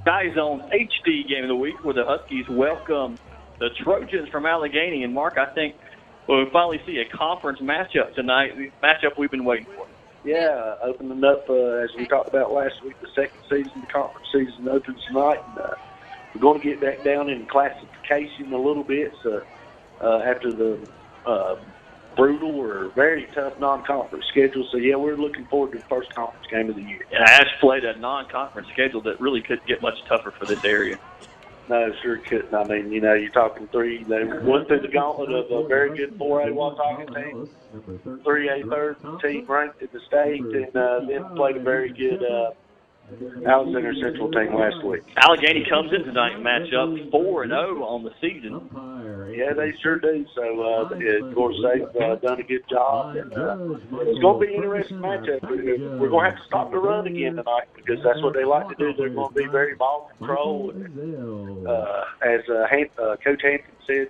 Sky Zone HD game of the week where the Huskies welcome the Trojans from Alleghany. And, Mark, I think we'll finally see a conference matchup tonight, the matchup we've been waiting for. Yeah, opening up, as we talked about last week, the second season, the conference season opens tonight. And, we're going to get back down in classification a little bit after the brutal or very tough non-conference schedule. So, yeah, we're looking forward to the first conference game of the year. And Ashe played a non-conference schedule that really couldn't get much tougher for this area. No, sure couldn't. I mean, you're talking three. They went through the gauntlet of a very good 4A Watauga team, 3A third team ranked in the state, and then played a very good Alexander Central team last week. Alleghany comes in tonight and match up 4-0 on the season. Yeah, they sure do. So, of course, they've done a good job. And, it's going to be an interesting matchup. We're going to have to stop the run again tonight because that's what they like to do. They're going to be very ball control. And, as Coach Hampton said,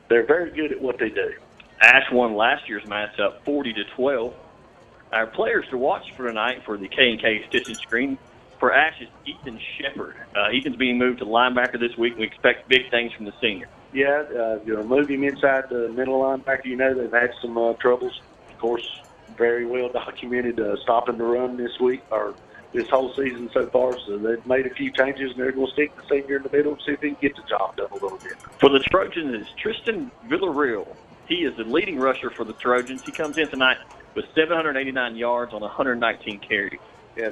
they're very good at what they do. Ashe won last year's matchup 40-12. Our players to watch for tonight for the K&K Stitch and Screen for Ashe is Ethan Shepard. Ethan's being moved to linebacker this week, and we expect big things from the senior. Yeah, move him inside the middle linebacker. They've had some troubles, of course, very well documented stopping the run this week or this whole season so far. So they've made a few changes, and they're going to stick the senior in the middle and see if he can get the job done a little bit. For the Trojans is Tristan Villarreal. He is the leading rusher for the Trojans. He comes in tonight with 789 yards on 119 carries. Yeah,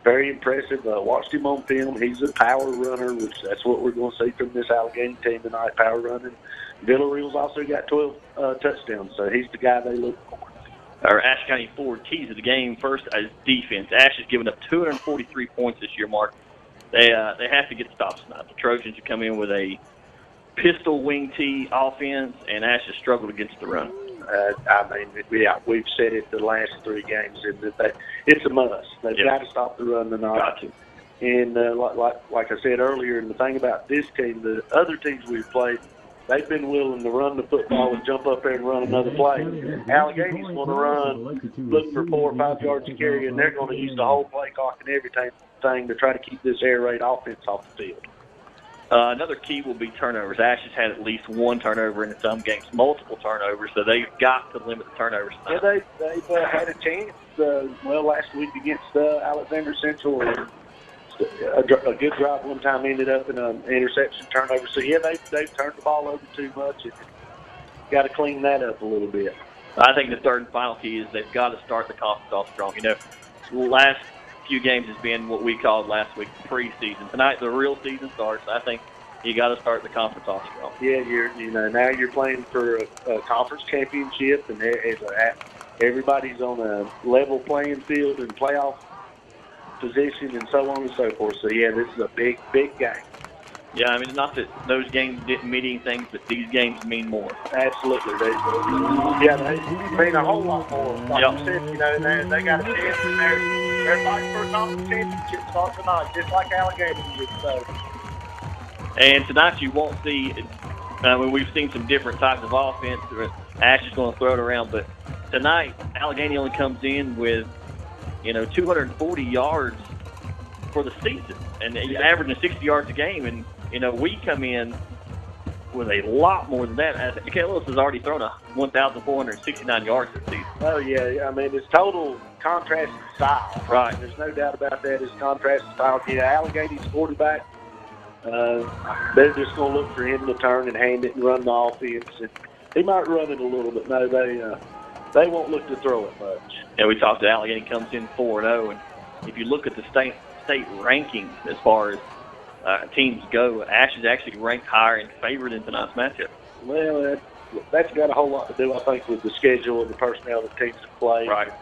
very impressive. Watched him on film. He's a power runner, which that's what we're going to see from this Alleghany team tonight, power running. Villarreal's also got 12 touchdowns, so he's the guy they look for. Our Ashe County forward keys of the game first is defense. Ashe has given up 243 points this year, Mark. They have to get stops tonight. The Trojans have come in with a pistol wing tee offense, and Ashe has struggled against the run. We've said it the last three games, that it's a must. They've got to stop the run tonight. Got to. And like I said earlier, and the thing about this team, the other teams we've played, they've been willing to run the football and jump up there and run another play. Allegany's going to run, looking for 4 or 5 yards to carry, and they're going to use the whole play clock and everything to try to keep this air raid offense off the field. Another key will be turnovers. Ashe has had at least one turnover in some games, multiple turnovers, so they've got to limit the turnovers. Yeah, they've had a chance, last week against Alexander Central. A good drive one time ended up in an interception turnover. So, yeah, they've turned the ball over too much. And got to clean that up a little bit. I think the third and final key is they've got to start the conference off strong. The last few games has been what we called last week preseason. Tonight the real season starts. I think you got to start the conference off strong. Yeah, now you're playing for a conference championship, and everybody's on a level playing field and playoff position and so on and so forth. So yeah, this is a big game. Yeah, I mean, not that those games didn't mean anything, but these games mean more. Absolutely, they mean a whole lot more. Like you said, they got a chance in there. They're fighting for a conference championship start tonight, just like Alleghany did. So. And tonight you won't see. We've seen some different types of offense. Ashe is going to throw it around, but tonight Alleghany only comes in with 240 yards for the season, and averaging 60 yards a game. And we come in with a lot more than that. Ken Lewis has already thrown 1,469 yards this season. Oh yeah, I mean it's total contrast in style. Right. There's no doubt about that. It's contrast in style. Allegany's quarterback. They're just going to look for him to turn and hand it and run the offense. And he might run it a little, but no, they won't look to throw it much. Yeah, we talked to Alleghany comes in 4-0, and if you look at the state rankings as far as teams go, Ashe is actually ranked higher and favored in tonight's matchup. Well, that's got a whole lot to do, I think, with the schedule and the personnel that teams have played. Right.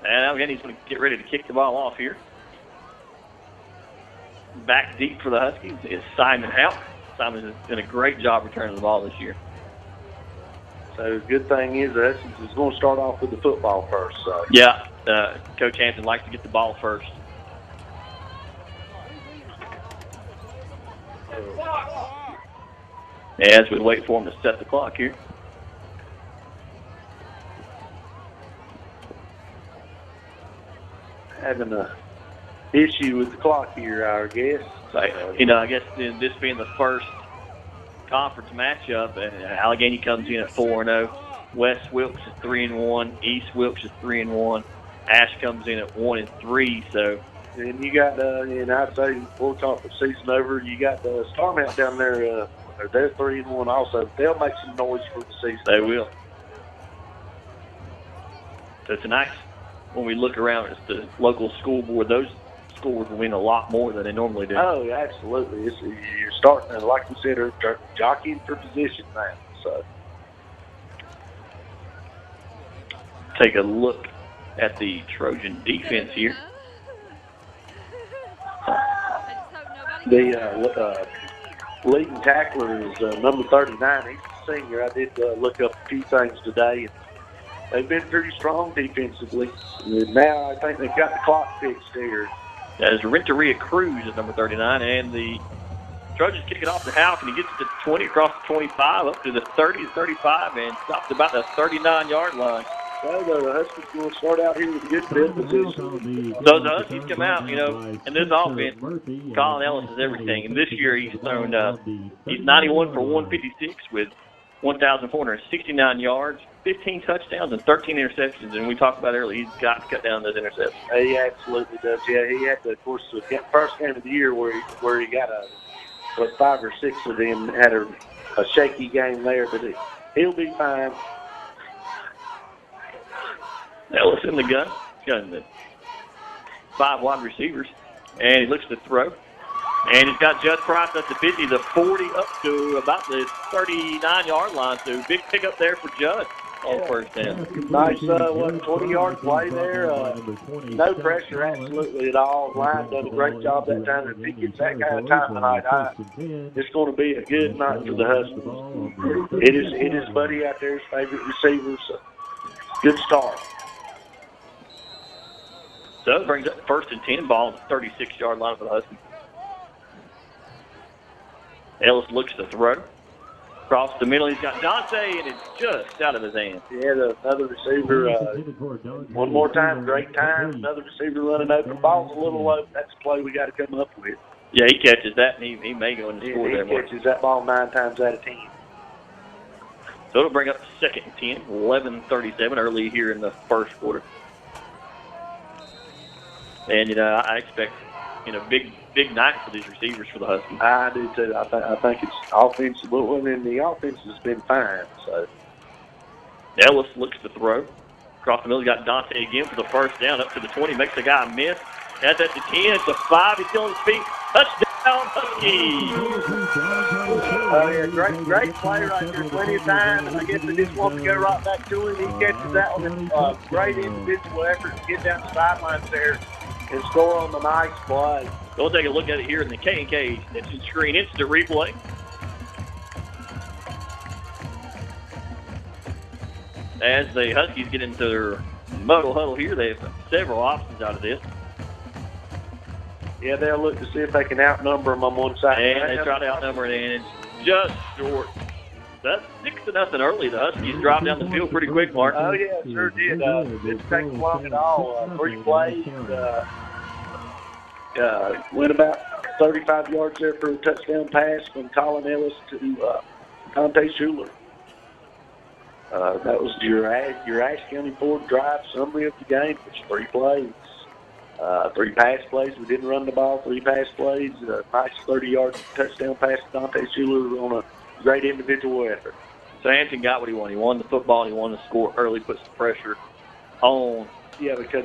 And Allegany's going to get ready to kick the ball off here. Back deep for the Huskies is Simon Houck. Simon has done a great job returning the ball this year. So the good thing is that Hutchins is going to start off with the football first. So. Yeah, Coach Hampton likes to get the ball first. As we wait for him to set the clock here. Having a issue with the clock here, I guess. I guess this being the first conference matchup, Alleghany comes in at 4-0. West Wilkes is 3-1. East Wilkes is 3-1. Ashe comes in at 1-3. So, and you got, and I'd say before we talk the season over, you got the Starmount down there. They're 3-1 also. They'll make some noise for the season. They will. So tonight, when we look around at the local school board, those scores will win a lot more than they normally do. Oh, absolutely. You're starting, like we said, they're jockeying for position now. So, take a look at the Trojan defense here. The leading tackler is number 39. He's a senior. I did look up a few things today, and they've been pretty strong defensively. And now I think they've got the clock fixed here. That is Renteria Cruz at number 39, and the Trojans kick it off to Houck, and he gets to the 20, across the 25, up to the 30, 35, and stops about the 39-yard line. So the Huskies going to start out here with a good field position. So the Huskies come out, in this offense, Colin Ellis is everything. And this year he's thrown, he's 91 for 156 with 1,469 yards, 15 touchdowns, and 13 interceptions. And we talked about earlier, he's got to cut down those interceptions. He absolutely does. Yeah, he had to, of course, the first game of the year where he got 5 or 6 of them had a shaky game there, but he'll be fine. Ellis in the gun. He's got the 5 wide receivers. And he looks to throw. And he's got Judd Price at the 50, the 40, up to about the 39-yard line. So big pickup there for Judd on first down. Nice 20-yard play there. No pressure absolutely at all. Line done a great job that time. If he gets that kind of time tonight, it's going to be a good night for the Huskies. It is Buddy out there, his favorite receiver. So good start. So it brings up first and 10, ball on the 36-yard line for the Huskies. Ellis looks to throw. Across the middle, he's got Dante, and it's just out of his hand. Yeah, another receiver. One more time, great time. Another receiver running open. Ball's a little low. That's the play we got to come up with. Yeah, he catches that, and he may go in the score there. He catches that ball 9 times out of 10. So it'll bring up second and 10, 11:37 early here in the first quarter. And, I expect, big night for these receivers for the Huskies. I do, too. I think it's offensive. Well, then the offense has been fine. So Ellis looks to throw. Across the middle, he's got Dante again for the first down, up to the 20. Makes the guy miss. That's at the 10. It's the 5. He's still on his feet. Touchdown, Huskies! Oh, yeah, great play right there. Plenty of time. And I guess they just want to go right back to him. He catches that one. Great individual effort to get down the sidelines there and score on the nice play. We'll take a look at it here in the K&K instant screen, instant replay. As the Huskies get into their modal huddle here, they have several options out of this. Yeah, they'll look to see if they can outnumber them on one side. And they try to outnumber it, and it's just short. That's 6-0 early. The Huskies drive down the field pretty quick, Mark. Oh, yeah, sure did. Didn't take long at all. 3 plays. Went about 35 yards there for a touchdown pass from Colin Ellis to Dante Schuler. That was your Ashe County Ford Drive summary of the game. It's 3 plays. 3 pass plays. We didn't run the ball. 3 pass plays. Nice 30-yard touchdown pass to Dante Schuler on a great individual effort. So Hampton got what he wanted. He won the football, and he wanted to score early, put some pressure on because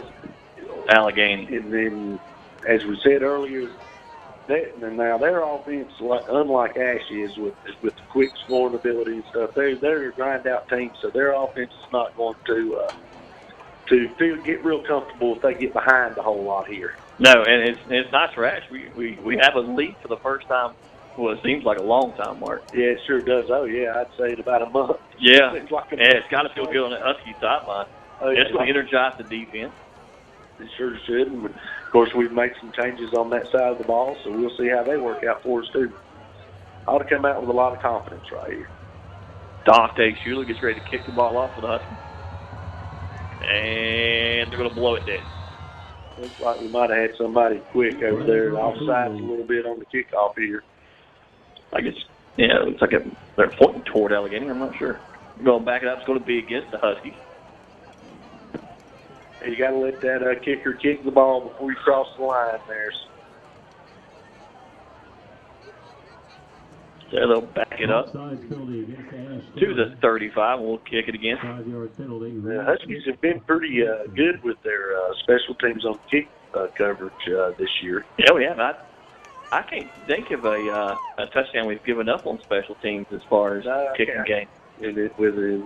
Alleghany. And then, as we said earlier, now their offense, unlike Ashe is with the quick scoring ability and stuff, they're a grind-out team, so their offense is not going to get real comfortable if they get behind a whole lot here. No, and it's nice for Ashe. We have a lead for the first time. Well, it seems like a long time, Mark. Yeah, it sure does. Oh, yeah, I'd say in about a month. Yeah, it's got to feel good on the Husky sideline. It's going to energize the defense. It sure should. And, of course, we've made some changes on that side of the ball, so we'll see how they work out for us, too. Ought to come out with a lot of confidence right here. Dante Schuler gets ready to kick the ball off for the Huskies. And they're going to blow it dead. Looks like we might have had somebody quick over there offsides a little bit on the kickoff here. I guess, yeah, it looks like they're pointing toward Alleghany. I'm not sure. Going back it up, it's going to be against the Huskies. You got to let that kicker kick the ball before you cross the line there. So they'll back it up to the 35. We'll kick it again. The Huskies have been pretty good with their special teams on kick coverage this year. Yeah, we have. I can't think of a touchdown we've given up on special teams as far as kicking game. And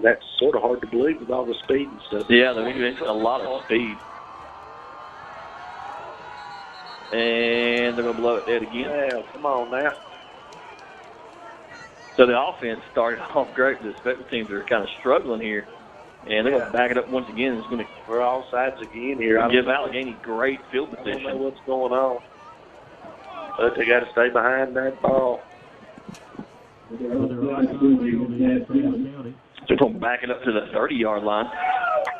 that's sort of hard to believe with all the speed and stuff. Yeah, there's a lot of speed. And they're going to blow it dead again. Yeah, come on now. So the offense started off great. The special teams are kind of struggling here. And they're going to back it up once again. It's going to we're all sides again here. Give Alleghany great field position. I don't know what's going on. But they got to stay behind that ball. So we're going to back it up to the 30-yard line.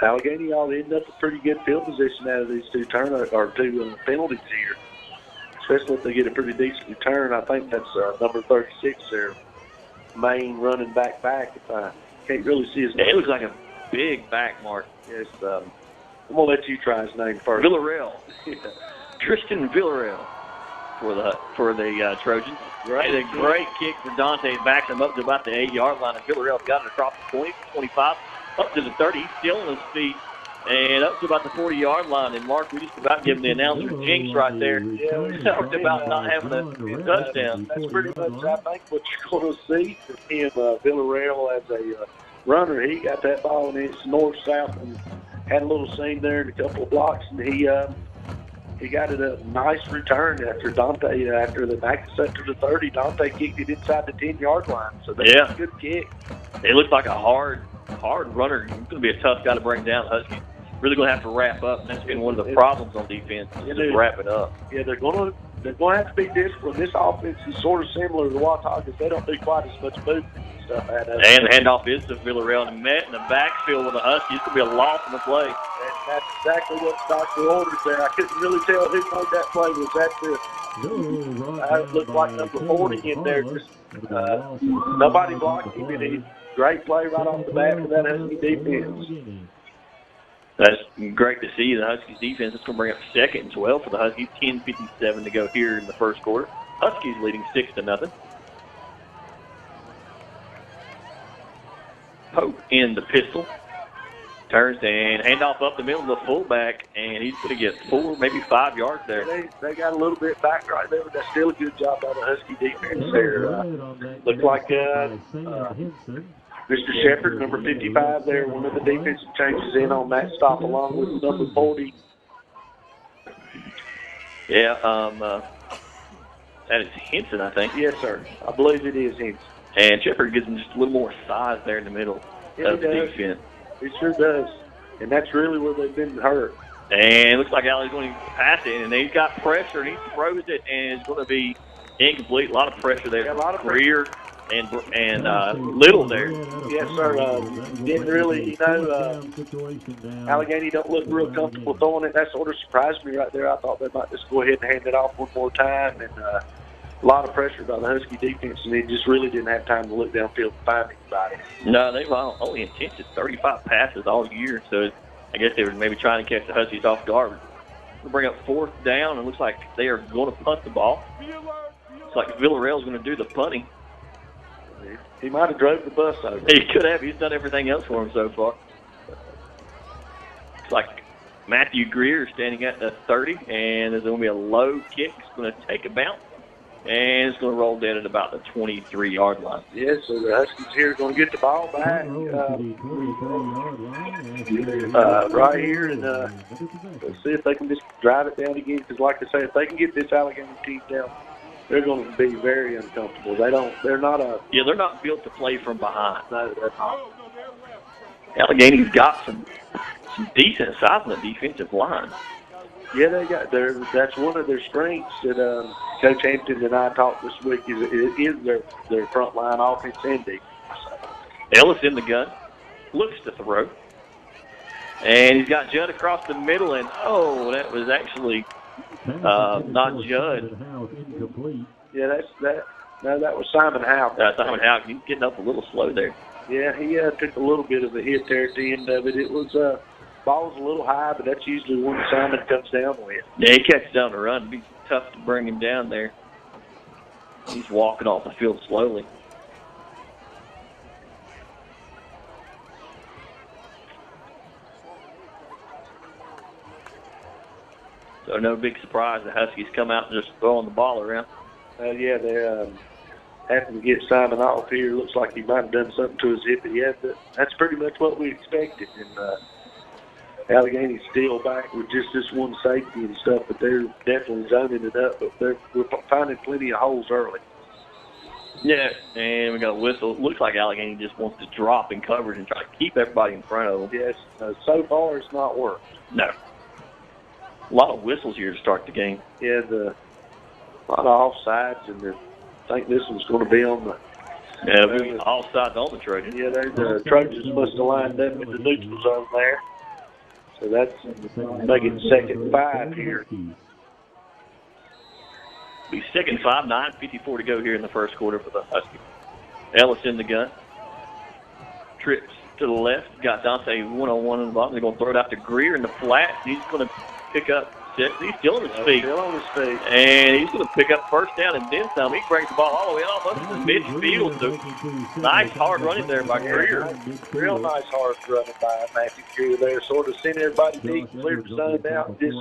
Alleghany ought to end up a pretty good field position out of these two penalties here. Especially if they get a pretty decent return. I think that's number 36 there. Main running back. If I can't really see his name. It looks like a big back mark. Yes, I'm going to let you try his name first. Villarreal. Tristan Villarreal for the Trojans. Right. A great kick for Dante. Backs him up to about the 8-yard line. And Villarreal got it across the 20, 25, up to the 30. He's still on his feet. And up to about the 40-yard line. And, Mark, we just about giving the announcer a jinx right there. Yeah, we talked about not having a touchdown. That's pretty much, I think, what you're going to see from him. Villarreal as a runner, he got that ball and it's north-south and had a little seam there in a couple of blocks. And he got it a nice return after Dante, after the back set to the 30. Dante kicked it inside the 10-yard line. So that's a good kick. It looked like a hard runner. He's going to be a tough guy to bring down. Huskies really going to have to wrap up. That's been one of the problems on defense, is just wrap it up. Yeah, they're going to have to be disciplined. This offense is sort of similar to the Wataugas. They don't do quite as much movement and stuff. And the handoff is to Villarreal and met in the backfield with the Huskies. It's going to be a loss in the play. And that's exactly what Dr. ordered there. I couldn't really tell who made that play. Was that it looked like number 40 in there. Just nobody blocked him. And great play right off the bat for that Husky defense. That's great to see. The Huskies defense is going to bring up 2nd and 12 for the Huskies. 10:57 to go here in the first quarter. Huskies leading 6-0. Pope in the pistol. Turns and handoff up the middle of the fullback, and he's going to get 4, maybe 5 yards there. They got a little bit back right there, but that's still a good job by the Husky defense there. Looks like Mr. Shepard, number 55 there, one of the defensive changes in on that stop along with number 40. Yeah, that is Henson, I think. Yes, sir. I believe it is Henson. And Shepard gives him just a little more size there in the middle of the defense. It sure does. And that's really where they've been hurt. And it looks like Alley's going to pass it, and he's got pressure, and he throws it, and it's going to be incomplete. A lot of pressure there. Yeah, a lot of pressure. And Little there. Yes, sir. Didn't really, Alleghany don't look real comfortable throwing it. That sort of surprised me right there. I thought they might just go ahead and hand it off one more time. And a lot of pressure by the Husky defense, and they just really didn't have time to look downfield and find anybody. No, they've only attempted 35 passes all year, so I guess they were maybe trying to catch the Huskies off guard. We'll bring up 4th down, and it looks like they are going to punt the ball. Looks like Villarreal is going to do the punting. He might have drove the bus over. He could have. He's done everything else for him so far. Looks like Matthew Greer standing at the 30, and there's going to be a low kick. It's going to take a bounce, and it's going to roll down at about the 23-yard line. Yes, so the Huskies here are going to get the ball back right here, and let's see if they can just drive it down again. Because, like I say, if they can get this Alleghany team down, they're going to be very uncomfortable. They're not built to play from behind. No, that's not. Allegany's got some decent size on the defensive line. Yeah, they got that's one of their strengths that Coach Hampton and I talked this week is their front line offense and defense. Ellis in the gun, looks to throw. And he's got Judd across the middle, and oh, that was actually not Judd. Yeah, that was Simon Howe. Simon Howe, he's getting up a little slow there. Yeah, he took a little bit of a hit there at the end of it. It was ball's a little high, but that's usually when Simon comes down with. Yeah, he catches down the run. It'd be tough to bring him down there. He's walking off the field slowly. So no big surprise the Huskies come out and just throwing the ball around. Yeah, they're having to get Simon off here. Looks like he might have done something to his hip. But yeah, that's pretty much what we expected. And Allegany's still back with just this one safety and stuff, but they're definitely zoning it up. But we're finding plenty of holes early. Yeah, and we got a whistle. Looks like Alleghany just wants to drop in coverage and try to keep everybody in front of them. Yes, so far it's not worked. No. A lot of whistles here to start the game. Yeah, a lot of offsides, and I think this one's going to be on the. Yeah, offsides on the Trojans. Yeah, the Trojans must have lined up in the neutral zone there. So that's making 2nd and 5 here. Be 2nd and 5, 9:54 to go here in the first quarter for the Huskies. Ellis in the gun. Trips to the left. Got Dante one-on-one in the bottom. They're going to throw it out to Greer in the flat. He's going to pick up 6. He's still on his feet. Still on his feet. And he's going to pick up first down and then some. He brings the ball all the way almost to midfield. So nice hard running there by Greer. Real nice hard running by Matthew Greer there. Sort of sent everybody deep, cleared the zone out, just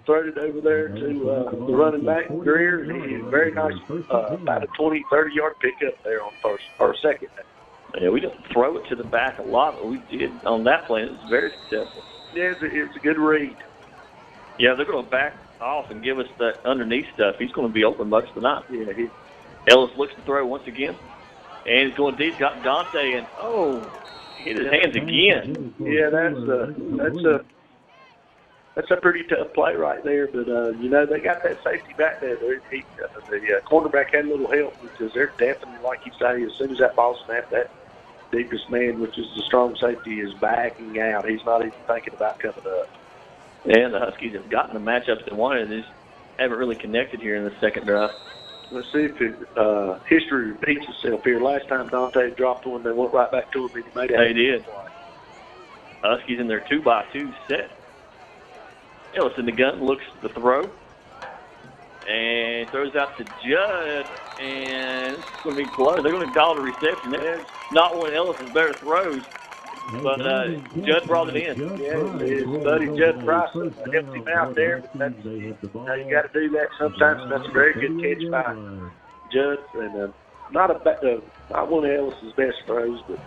threw it over there to the running back, Greer. And he very nice, about a 20, 30-yard pickup there on first or second. Yeah, we didn't throw it to the back a lot, but we did on that play. It was very successful. Yeah, it's a good read. Yeah, they're going to back off and give us that underneath stuff. He's going to be open most of the night. Yeah, Ellis looks to throw once again. And he's going deep. Got Dante, and hit his hands again. Yeah, that's a pretty tough play right there. But, they got that safety back there. The cornerback had a little help because they're definitely, like you say, as soon as that ball snapped, that deepest man, which is the strong safety, is backing out. He's not even thinking about coming up. And the Huskies have gotten the matchups they wanted. They just haven't really connected here in the second drive. Let's see if history repeats itself here. Last time Dante dropped one, they went right back to him and he made it. They did. Huskies in their 2-by-2 set. Ellis in the gun, looks to throw. And throws out to Judd. And it's going to be close. They're going to call the reception. That's not one of Ellis's better throws. But Judd brought it in. Yeah, his buddy Judd Price helped him out there. But you got to do that sometimes. That's a very good catch by Judd. And not one of Ellis's best throws, but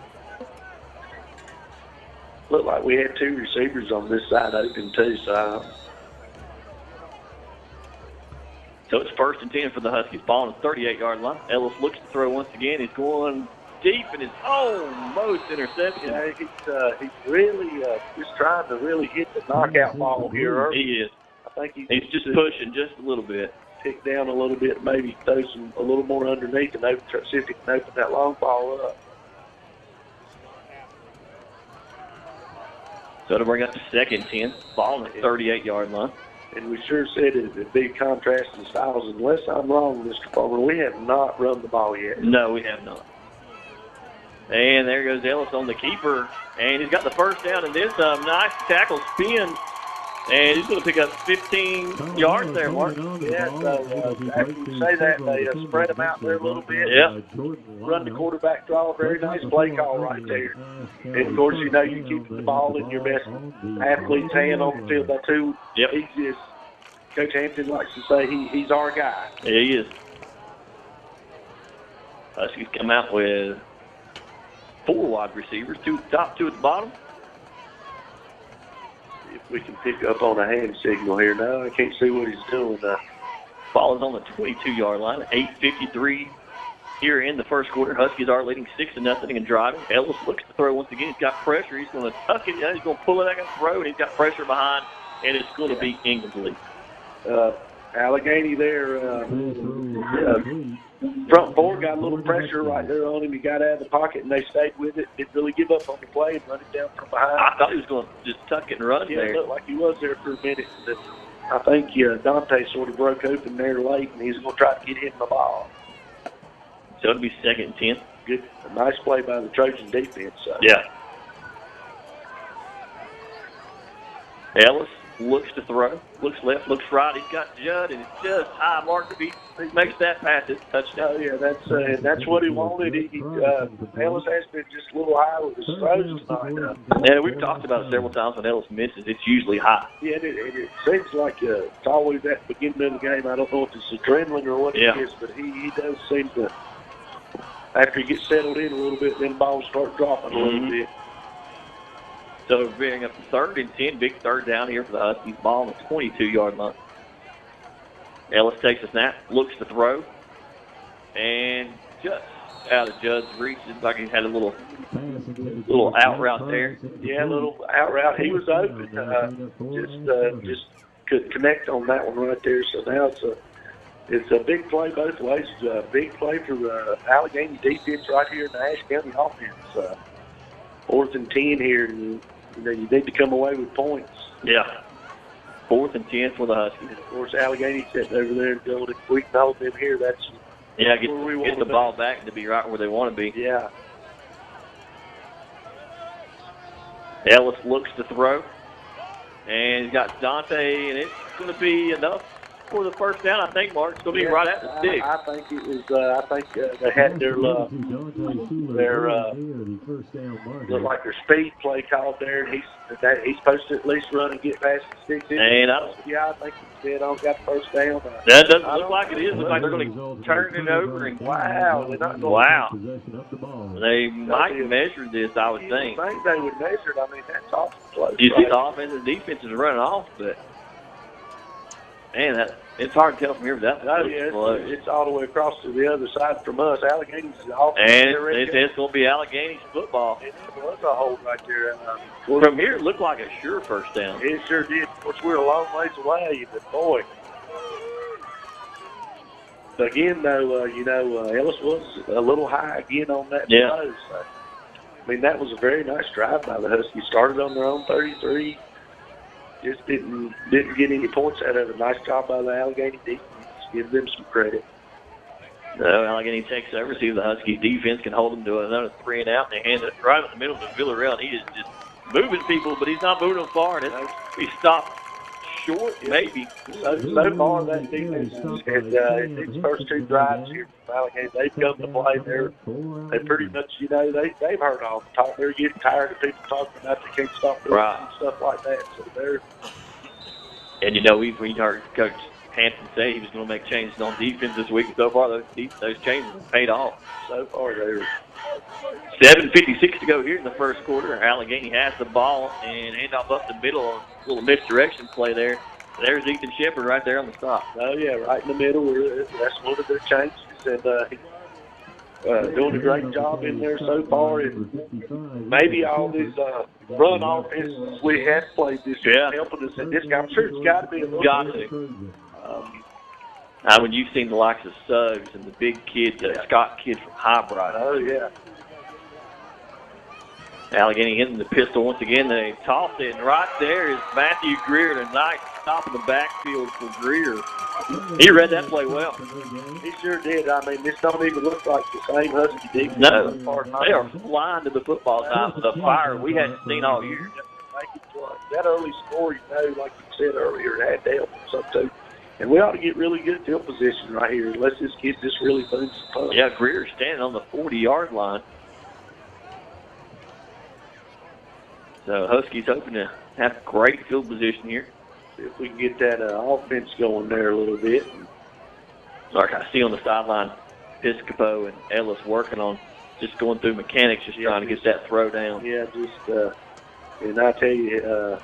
looked like we had 2 receivers on this side open too. So it's 1st and 10 for the Huskies. Ball on the 38-yard line. Ellis looks to throw once again. He's going deep and it's almost interception. Yeah, he's really just trying to really hit the knockout ball here early. He is. I think he's just pushing just a little bit. Pick down a little bit, maybe throw a little more underneath and see if he can open that long ball up. So to bring up the 2nd and 10. Ball on the 38-yard line. And we sure said it a big contrast in styles. Unless I'm wrong, Mr. Palmer, we have not run the ball yet. No, we have not. And there goes Ellis on the keeper. And he's got the first down and then some. Nice tackle spin. And he's going to pick up 15 yards there, Mark. Yeah, so after you say that, they spread them out there a little bit. Yeah. Run the quarterback draw. Very nice play call right there. And, of course, you keep the ball in your best athlete's hand on the field. That's who he's just, Coach Hampton likes to say he's our guy. Yeah, he is. Huskies come out with 4 wide receivers, 2 at the top, 2 at the bottom. If we can pick up on a hand signal here now. I can't see what he's doing. Ball is on the 22-yard line. 8:53 here in the first quarter. Huskies are leading 6-0 and driving. Ellis looks to throw once again. He's got pressure. He's going to tuck it. He's going to pull it out and throw, and he's got pressure behind, and it's going to be incomplete. Alleghany there front four got a little pressure right there on him. He got out of the pocket, and they stayed with it. Didn't really give up on the play and run it down from behind. I thought he was going to just tuck it and run Yeah, there. it looked like he was there for a minute. But I think Dante sort of broke open there late, and he's going to try to get him the ball. So it'll be 2nd and 10. Good, a nice play by the Trojan defense. So. Yeah. Ellis looks to throw, looks left, looks right. He's got Judd, and it's just high mark. If he makes that pass, it's touchdown. Oh, yeah, that's what he wanted. Ellis has been just a little high with his throws tonight. Yeah, we've talked about it several times when Ellis misses. It's usually high. Yeah, it seems like it's always at the beginning of the game. I don't know if it's adrenaline or what it is, but he does seem to, after he gets settled in a little bit, then the balls start dropping a little bit. So being up to 3rd and 10, big third down here for the Huskies. Ball on the 22-yard line. Ellis takes a snap, looks to throw, and just out of Judd's reach. It's like he had a little out route there. Yeah, a little out route. He was open. Just couldn't connect on that one right there. So now it's a big play both ways. It's a big play for the Alleghany defense right here in the Ashe County offense. 4th and 10 here, and you need to come away with points. Yeah. 4th and 10 for the Huskies. And of course, Alleghany sitting over there and going, if we can hold them here, that's get the ball back to be right where they want to be. Yeah. Ellis looks to throw, and he's got Dante, and it's going to be enough for the first down, I think, Mark. It's going to be right at the stick. I think it was. I think they had their looked like their speed play called there, and he's supposed to at least run and get past the sticks. And I think he said, "I got the first down." That doesn't look like it is. Looks like they're going to turn it over. And wow, they're not going. Wow, they might measure this. I would think. I think they would measure it. I mean, that's awesome close. You see the offense and defense is running off, but man, it's hard to tell from here. But it's all the way across to the other side from us. Allegany's off. And it's going to be Allegany's football. It was a hold right there. From here, it looked like a sure first down. It sure did. Of course, we're a long ways away, but boy. Again, though, Ellis was a little high again on that play. So, I mean, that was a very nice drive by the Huskies. Started on their own 33. Just didn't get any points out of it. Nice job by the Alleghany defense. Give them some credit. No, Alleghany takes over. See if the Huskies defense can hold them to another 3 and out. And they hand it right in the middle to Villarreal. He is just moving people, but he's not moving them far. And he stopped short, maybe. So far, that defense and these first 2 drives here from Alleghany, they've come to play. They pretty much, they've heard all the talk. They're getting tired of people talking about they can't stop doing and stuff like that. So they're. And we heard Coach Hampton say he was going to make changes on defense this week. And so far, those changes have paid off. So far, they're 7:56 to go here in the first quarter. Alleghany has the ball and handoff up the middle. A little misdirection play there. There's Ethan Shepard right there on the stop. Oh, yeah, right in the middle. That's one of their changes. And doing a great job in there so far. And maybe all these run offenses we have played this year helping us in this game. I'm sure it's got to be a little bit. When you've seen the likes of Suggs and the big kid, Scott kid from Highbright. Oh, yeah. Alleghany hitting the pistol once again. They toss it, and right there is Matthew Greer. A nice stop in the backfield for Greer. He read that play well. He sure did. I mean, this don't even look like the same Husky defense. No, they are flying to the football now. The fire we hadn't seen all year. That early score, like you said earlier, it had to help us up too. And we ought to get really good field position right here unless this kid just really brings some fun. Yeah, Greer's standing on the 40-yard line. So Huskies hoping to have great field position here. See if we can get that offense going there a little bit. Like I see on the sideline, Piscopo and Ellis working on just going through mechanics, just trying to get that throw down. Yeah, and I tell you.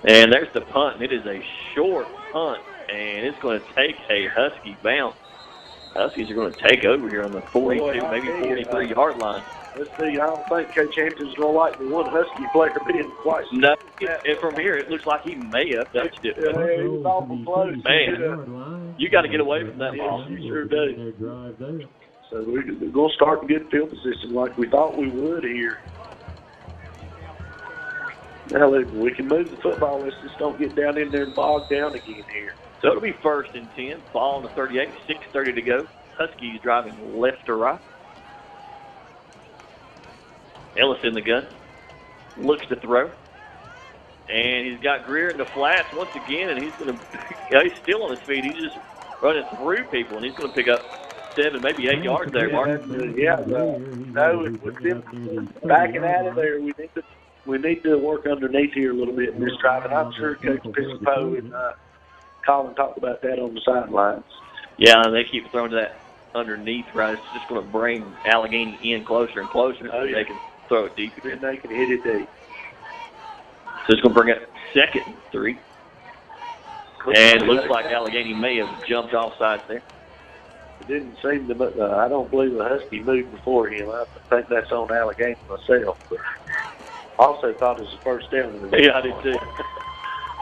And there's the punt, and it is a short punt, and it's going to take a Husky bounce. Huskies are going to take over here on the 42, maybe 43-yard line. Let's see. I don't think Coach Hampton's going to like the one Husky player being twice. No, and from here it looks like he may have touched it. Yeah, it was awful close. Man. You got to get away from that ball. You sure do. So we're going to start in good field position like we thought we would here. Now, we can move the football. Let's just don't get down in there and bog down again here. So it'll be 1st and 10. Ball on the 38, 6:30 to go. Huskies driving left to right. Ellis in the gun. Looks to throw. And he's got Greer in the flats once again, and he's going to, he's still on his feet. He's just running through people, and he's going to pick up 7, maybe 8 yards there, Mark. No, with them backing out of there, we need to work underneath here a little bit in this drive, and I'm sure Coach Piscopo and Colin talked about that on the sidelines. Yeah, and they keep throwing that underneath, right? It's just going to bring Alleghany in closer and closer so they can throw it deep again. Then they can hit it deep. So it's going to bring up 2nd and 3. And it looks like Alleghany may have jumped off sides there. It didn't seem to, I don't believe the Husky moved before him. I think that's on Alleghany myself. But I also thought it was the first down. Yeah, I did too.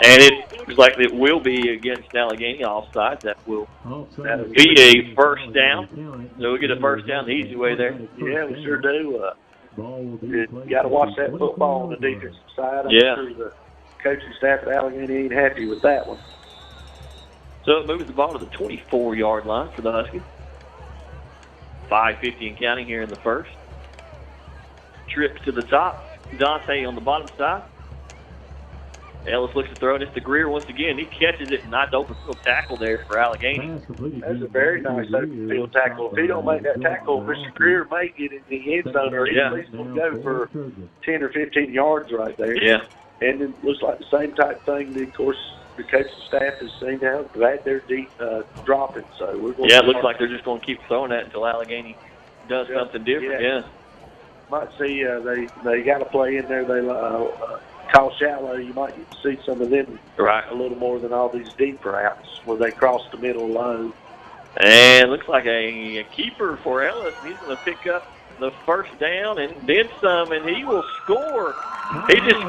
And it looks like it will be against Alleghany offside. That will be a 1st down. So we'll get a 1st down the easy way there. Yeah, we sure do. You got to watch that football on the defensive side. I'm sure the coaching staff at Alleghany ain't happy with that one. So it moves the ball to the 24-yard line for the Huskies. 5:50 and counting here in the 1st. Trips to the top. Dante on the bottom side. Ellis looks to throw, and it's to Greer once again. He catches it, and not the open field tackle there for Alleghany. That's a very nice open field tackle. If he don't make that tackle, Mr. Greer may get in the end zone, or at least will go for 10 or 15 yards right there. Yeah. And it looks like the same type thing that, of course, the coaching staff has seen how glad they're deep dropping. So we're going it looks like they're just going to keep throwing that until Alleghany does something different. Yeah. Might see they got to play in there. They call shallow. You might get to see some of them a little more than all these deep routes where they cross the middle low. And looks like a keeper for Ellis. He's going to pick up the 1st down and then some, and he will score. He just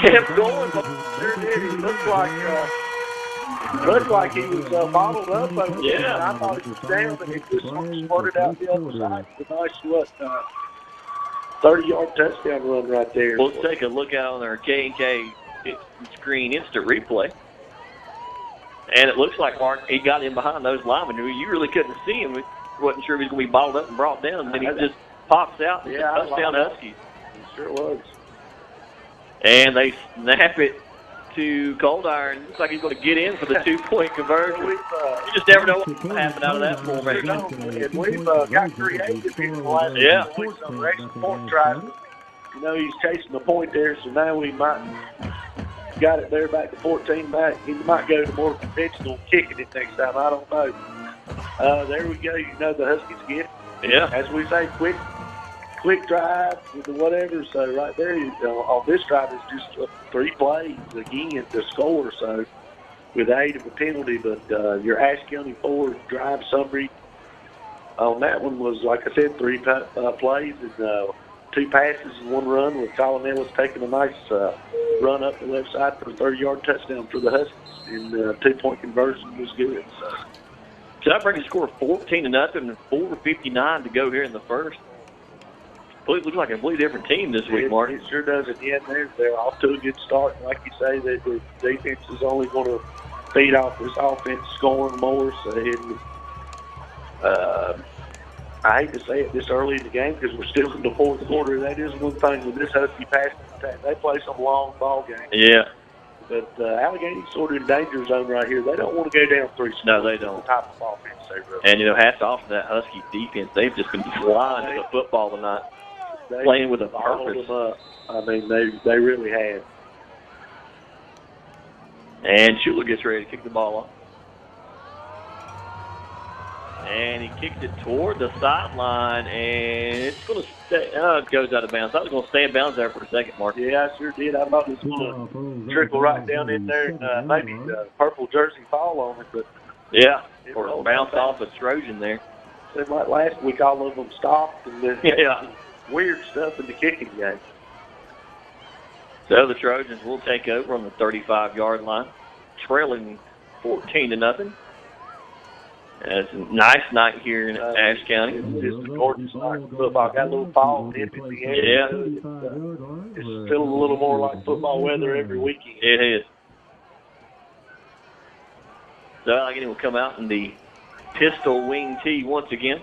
kept going. Sure did. He looked like he was bottled up over there. Yeah. I thought he was down, and he just squirted out the other side. It's a nice 30-yard touchdown run right there. We'll take a look out on our K&K screen instant replay. And it looks like, Mark, he got in behind those linemen. You really couldn't see him. Wasn't sure if he was going to be balled up and brought down. And then he just pops out and touchdown Huskies. He sure was. And they snap it to Cold Iron. Looks like he's going to get in for the 2-point conversion. You just never know what will happen out of that formation. And we've got creative here in the last weeks on the extra point try. You know, he's chasing the point there, so now we might got it there back to 14 back. He might go to more conventional kicking it next time. I don't know. There we go. You know the Huskies get. Yeah. As we say, quick drive with the whatever. So right there, on this drive is just 3 plays again to score. So with 8 of a penalty, but your Ashe County Ford drive summary on that one was, like I said, 3 plays and 2 passes and 1 run with Colin Ellis taking a nice run up the left side for a 30-yard touchdown for the Huskies. And 2-point conversion was good. So that brings the score 14-0 and 4:59 to go here in the 1st. It looks like a completely different team this week, Mark. It sure does. At the end there, they're off to a good start. And like you say, the defense is only going to feed off this offense scoring more. So I hate to say it this early in the game because we're still in the 4th quarter. That is one thing with this Husky passing attack. They play some long ball games. Yeah. But Allegany's sort of in danger zone right here. They don't want to go down 3 scores. No, they don't. The type of offense they run. And, hats off to that Husky defense. They've just been flying to the football tonight, playing with a purpose. I mean, they really have. And Schuler gets ready to kick the ball off. And he kicks it toward the sideline, and it's going to stay. It goes out of bounds. I was going to stay in bounds there for a second, Mark. Yeah, I sure did. I thought it was going to trickle right down in there, and maybe the purple jersey fall on it. But yeah, or bounce off a Trojan there. Seemed like last week all of them stopped, and then weird stuff in the kicking game. So the Trojans will take over on the 35-yard line, trailing 14-0. It's a nice night here in Ashe County. It's just a gorgeous night for football. Got a little fall dip in the air. Yeah. It's feeling a little more like football weather every weekend. It is. So Alleghany will come out in the pistol wing tee once again.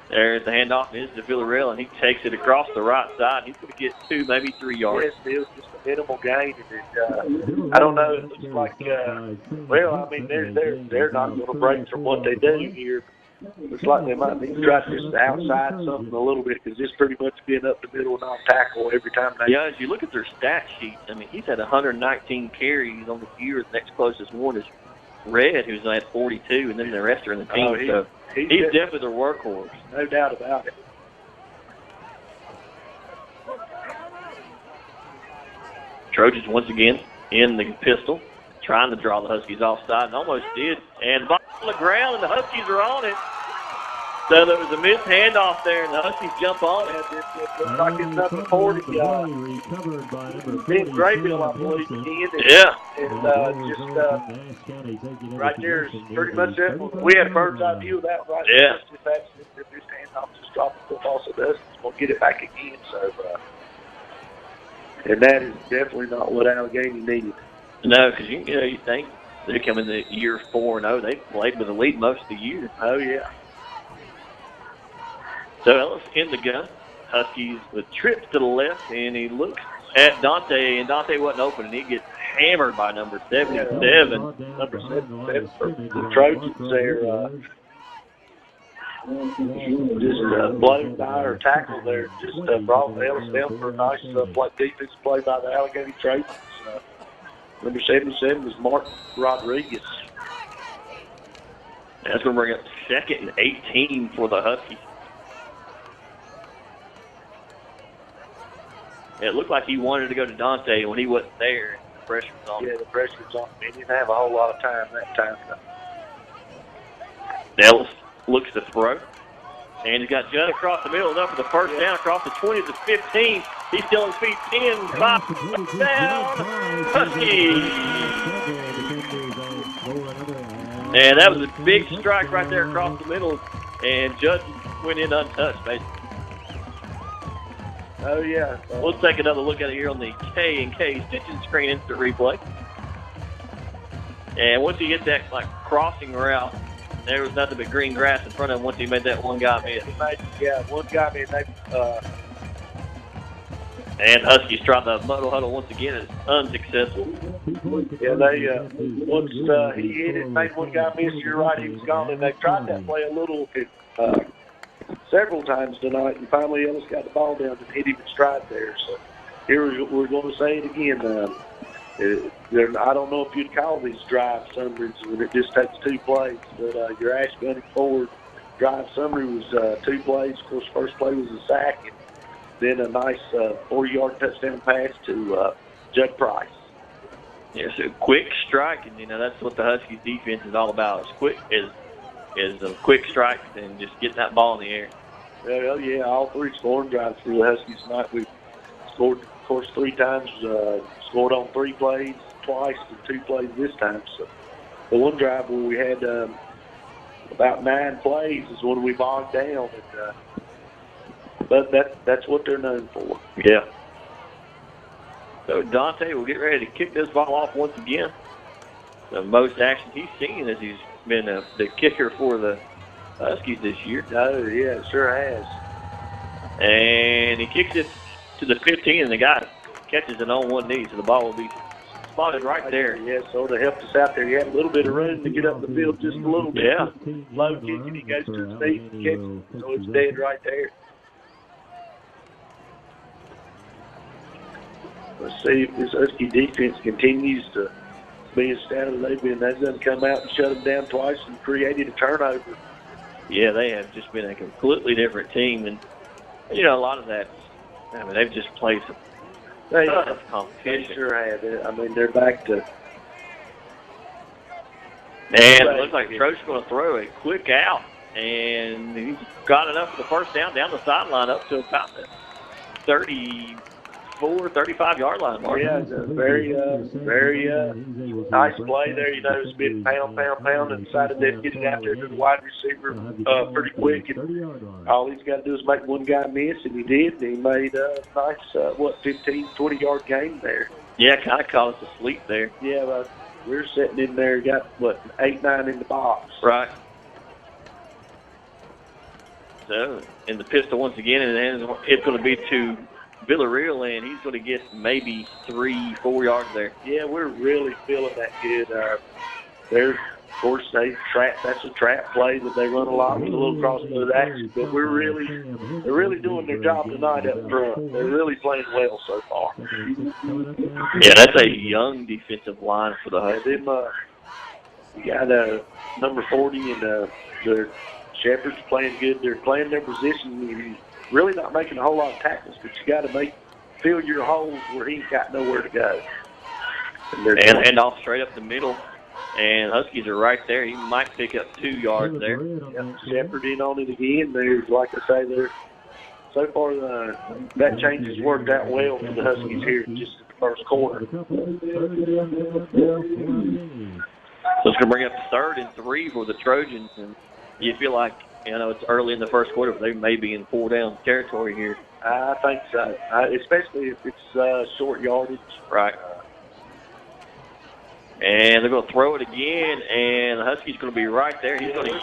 There's the handoff. It is to Villarreal, and he takes it across the right side. He's going to get 2, maybe 3 yards. Yes, it was just a minimal gain. And I don't know. It looks like, well, I mean, they're not going to break from what they do here. Looks like they might need to try to just outside something a little bit because it's pretty much been up the middle and non-tackle every time. Yeah, as you look at their stat sheets, I mean, he's had 119 carries on the year. The next closest one is Red, who's at 42, and then the rest are in the team. Oh, so he's definitely their workhorse. No doubt about it. Trojans once again in the pistol, trying to draw the Huskies offside, and almost did. And ball on the ground, and the Huskies are on it. So there was a missed handoff there, and the Huskies jump on it. It looks like it's number 40. Ben Graybill, I believe, again. Yeah. And just right there is pretty much it. We had a bird's eye view of that right there. Yeah. Just actually, this handoff just dropped the football, so Dustin's going to get it back again. So, and that is definitely not what Alleghany needed. No, because you think they're coming to year 4-0. They played with the lead most of the year. Oh, yeah. So Ellis in the gun. Huskies with trips to the left, and he looks at Dante, and Dante wasn't open, and he gets hammered by number 77. Number 77 for the Trojans there. Just blown by or tackle there. Just brought Ellis down for a nice defensive play by the Alleghany Trojans. Number 77 is Mark Rodriguez. That's going to bring up 2nd and 18 for the Huskies. It looked like he wanted to go to Dante when he wasn't there. The pressure was on him. Yeah, the pressure was on him. He didn't have a whole lot of time that time. Ellis looks to throw. And he's got Judd across the middle, enough for the first down, across the 20 to the 15. He's still on his feet, 10, 5, down, Huskies. And that was a big strike right there across the middle, and Judd went in untouched, basically. Oh, yeah. We'll take another look at it here on the K&K stitching screen instant replay. And once he hit that crossing route, there was nothing but green grass in front of him once he made that one guy miss. One guy made. And Huskies try the huddle once again. It's unsuccessful. Yeah, once he hit it, made one guy miss. You're right, he was gone. And they tried that play a little several times tonight, and finally Ellis got the ball down and hit him in stride there. So here we're going to say it again. I don't know if you'd call these drive summaries when it just takes 2 plays, but your Ashe Gunning forward drive summary was 2 plays. Of course, first play was a sack, and then a nice 40-yard touchdown pass to Judd Price. Yeah, so quick strike, and that's what the Huskies defense is all about. It's quick is a quick strike and just getting that ball in the air. Well, yeah, all 3 scoring drives for the Huskies tonight. We scored, of course, 3 times. Scored on 3 plays twice and 2 plays this time. So the one drive where we had about 9 plays is when we bogged down. And, but that's what they're known for. Yeah. So Dante will get ready to kick this ball off once again. The most action he's seen as he's been the kicker for the Huskies this year. Oh, yeah, it sure has. And he kicks it to the 15, and the guy catches it on one knee, so the ball will be spotted right there. Yeah, sort of helped us out there. He had a little bit of room to get up the field just a little bit. Yeah. Low kick, and he goes to his feet and catches it, so it's dead right there. Let's see if this Husky defense continues to be as stout as they've been. That doesn't come out and shut them down twice and created a turnover. Yeah, they have just been a completely different team. And, a lot of that, they've just played some tough competition. They sure have. I mean, they're back to. And it looks like Troch's going to throw a quick out. And he's got enough for the first down the sideline up to about the 30. 34, 35-yard line, Mark. Yeah, it's a very nice play there. You know, it's been pound, and decided to get it out there to the wide receiver pretty quick. And all he's got to do is make one guy miss, and he did. And he made a nice, 15, 20-yard gain there. Yeah, kind of caught us asleep there. Yeah, we're sitting in there, got, 8, 9 in the box. Right. So, in the pistol once again, and then it's going to be to Villarreal, and he's going to get maybe 3, 4 yards there. Yeah, we're really feeling that kid. Of course, that's a trap play that they run a lot with a little crossfield action, but they're really doing their job tonight up front. They're really playing well so far. Yeah, that's a young defensive line for the Huskies. You got number 40 and their Shepherd's playing good. They're playing their position. You're really not making a whole lot of tackles, but you got to fill your holes where he ain't got nowhere to go. And off straight up the middle. And Huskies are right there. He might pick up 2 yards there. Yep, Shepherd in on it again. There's, like I say, so far that change has worked out well for the Huskies here just at the first quarter. So it's going to bring up 3rd and 3 for the Trojans. And you feel like, it's early in the first quarter, but they may be in 4-down territory here. I think so, especially if it's short yardage. Right. And they're going to throw it again, and the Huskies going to be right there. He's going to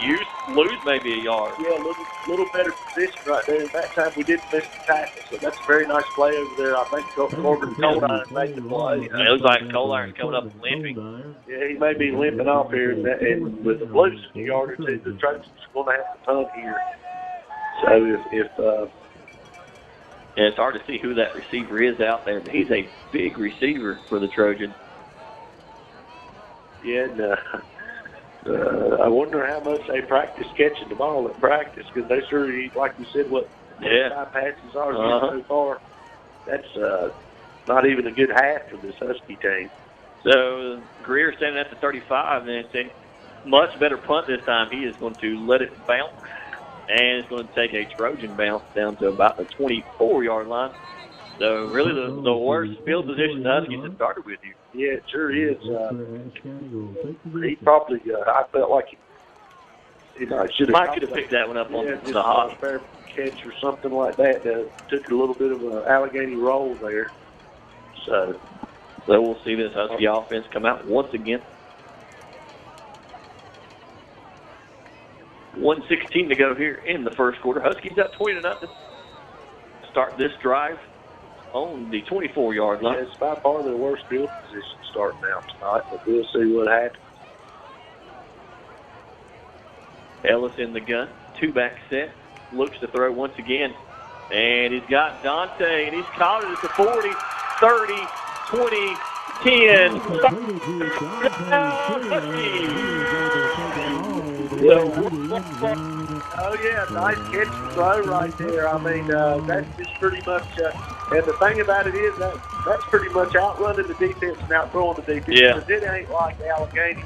lose maybe a yard. Yeah, a little better position right there. And that time we didn't miss the tackle, so that's a very nice play over there. I think Corbin Coldiron made the play. It looks like Coldiron's coming up limping. Yeah, he may be limping off here, and with losing a yard or two, the Trojans are going to have to punt here. So and it's hard to see who that receiver is out there, but he's a big receiver for the Trojans. Yeah, and I wonder how much they practice catching the ball at practice, because they sure, like you said, 5 passes are so far. That's not even a good half for this Husky team. So Greer standing at the 35, and it's a much better punt this time. He is going to let it bounce, and it's going to take a Trojan bounce down to about the 24-yard line. So really the worst field position the Huskies have started with you. Yeah, it sure is. He probably, I felt like he should have picked that one up on just the hop. A fair catch or something like that. Took a little bit of an Alleghany roll there. So we'll see this Husky offense come out once again. 1:16 to go here in the first quarter. Huskies up 20-0. Start this drive on the 24-yard line. It's by far their worst field position starting out tonight, but we'll see what happens. Ellis in the gun, 2-back set, looks to throw once again, and he's got Dante, and he's caught it at the 40, 30, 20, 10. Oh, yeah, nice catch and throw right there. I mean, that's just pretty much, and the thing about it is that's pretty much outrunning the defense and outthrowing the defense. Yeah. Because it ain't like Alleghany.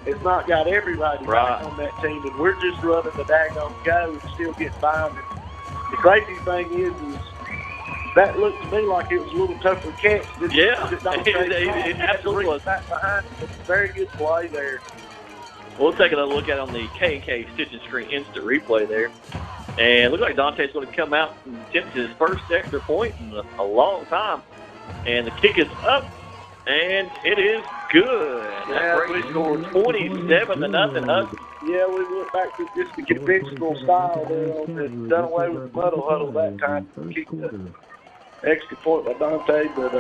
It's not got everybody right on that team, and we're just running the daggone go and still getting by. And the crazy thing is that looked to me like it was a little tougher catch. It absolutely was. Back behind it. It's a very good play there. We'll take another look at it on the K&K Stitch and Screen instant replay there. And it looks like Dante's going to come out and attempt his first extra point in a long time. And the kick is up, and it is good. We scored 27-0 Huskies. Yeah, we went back to just the conventional style there and done away with the huddle that time. Kicked the extra point by Dante, but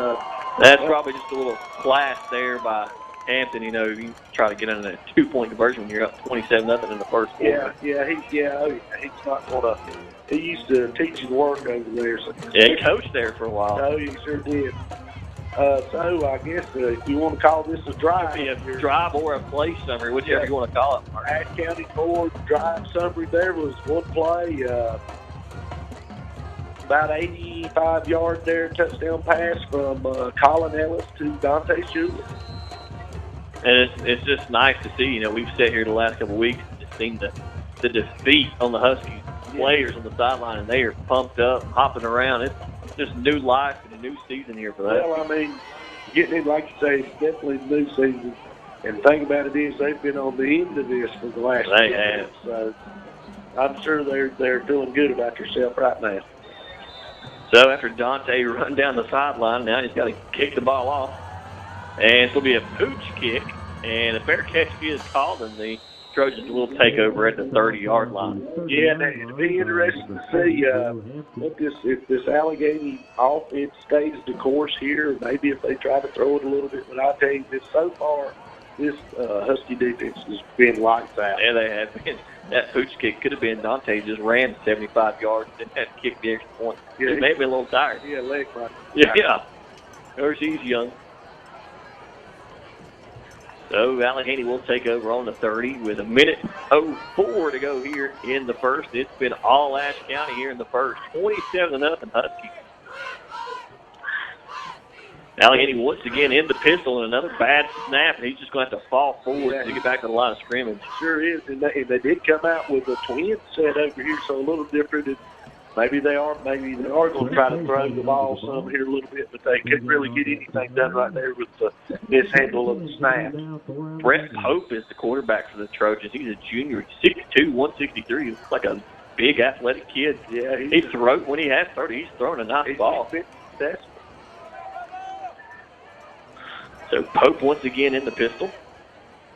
that's probably just a little class there by Hampton. You try to get in a 2-point conversion when you're up 27-0 in the first quarter. He's not going to. He used to teach and work over there. So. Yeah, he coached there for a while. Oh, he sure did. So I guess if you want to call this a drive, it could be a drive or a play summary, whichever you want to call it. Ashe County Ford drive summary. There was one play, about 85 yards there, touchdown pass from Colin Ellis to Dante Schuler. And it's just nice to see. We've sat here the last couple of weeks and just seen the defeat on the Huskies players on the sideline, and they are pumped up, hopping around. It's just new life and new season here for that. Well, I mean, getting it, like you say, it's definitely a new season. And the thing about it is they've been on the end of this for the last They 2 have. years. So I'm sure they're feeling good about themselves right now. So after Dante run down the sideline, now he's got to kick the ball off. And it's going to be a pooch kick. And a fair catch is called, and the Trojans will take over at the 30-yard line. Yeah, and it'll be interesting to see if this Alleghany offense stays the course here, maybe if they try to throw it a little bit. But I'll tell you this, so far, this Husky defense has been lights out. Yeah, they have been. That pooch kick could have been Dante just ran 75 yards and had to kick the extra point. Yeah, He may have been a little tired. Yeah, leg right. Yeah. There's he's young. So Alleghany will take over on the 30 with 1:04 to go here in the first. It's been all Ashe County here in the first. 27-0 Huskies. Alleghany once again in the pistol, and another bad snap, and he's just going to have to fall forward to get back to the line of scrimmage. Sure is, and they did come out with a twin set over here, so a little different. And maybe they are going to try to throw the ball some here a little bit, but they couldn't really get anything done right there with the mishandle of the snap. Brett Pope is the quarterback for the Trojans. He's a junior, 6'2", 163. He looks like a big athletic kid. Yeah, he throws when he has 30. He's throwing a nice ball. That's So Pope once again in the pistol.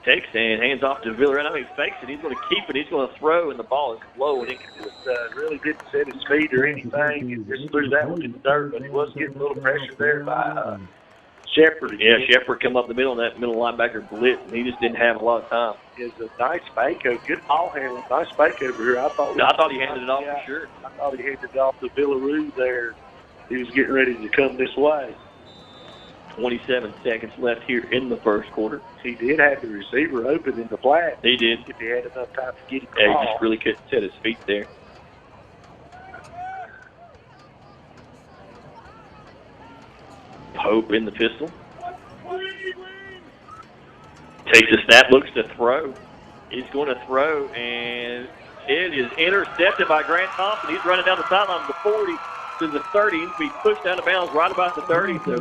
Takes and hands off to Villarreal. He fakes it. He's going to keep it. He's going to throw, and the ball is low. And he just really didn't set his feet or anything. And just threw that one in the dirt, but he was getting a little pressure there by Shepard. Yeah, Shepard come up the middle, and that middle linebacker blitz, and he just didn't have a lot of time. It's a nice fake. Good ball handling. Nice fake over here. I thought he handed it off for sure. I thought he handed it off to Villarreal there. He was getting ready to come this way. 27 seconds left here in the first quarter. He did have the receiver open in the flat. He did. If he had enough time to get him Yeah, he just really couldn't set his feet there. Pope in the pistol. Takes a snap, looks to throw. He's going to throw, and it is intercepted by Grant Thompson. He's running down the sideline to the 40. To the 30, he's be pushed out of bounds right about the 30. So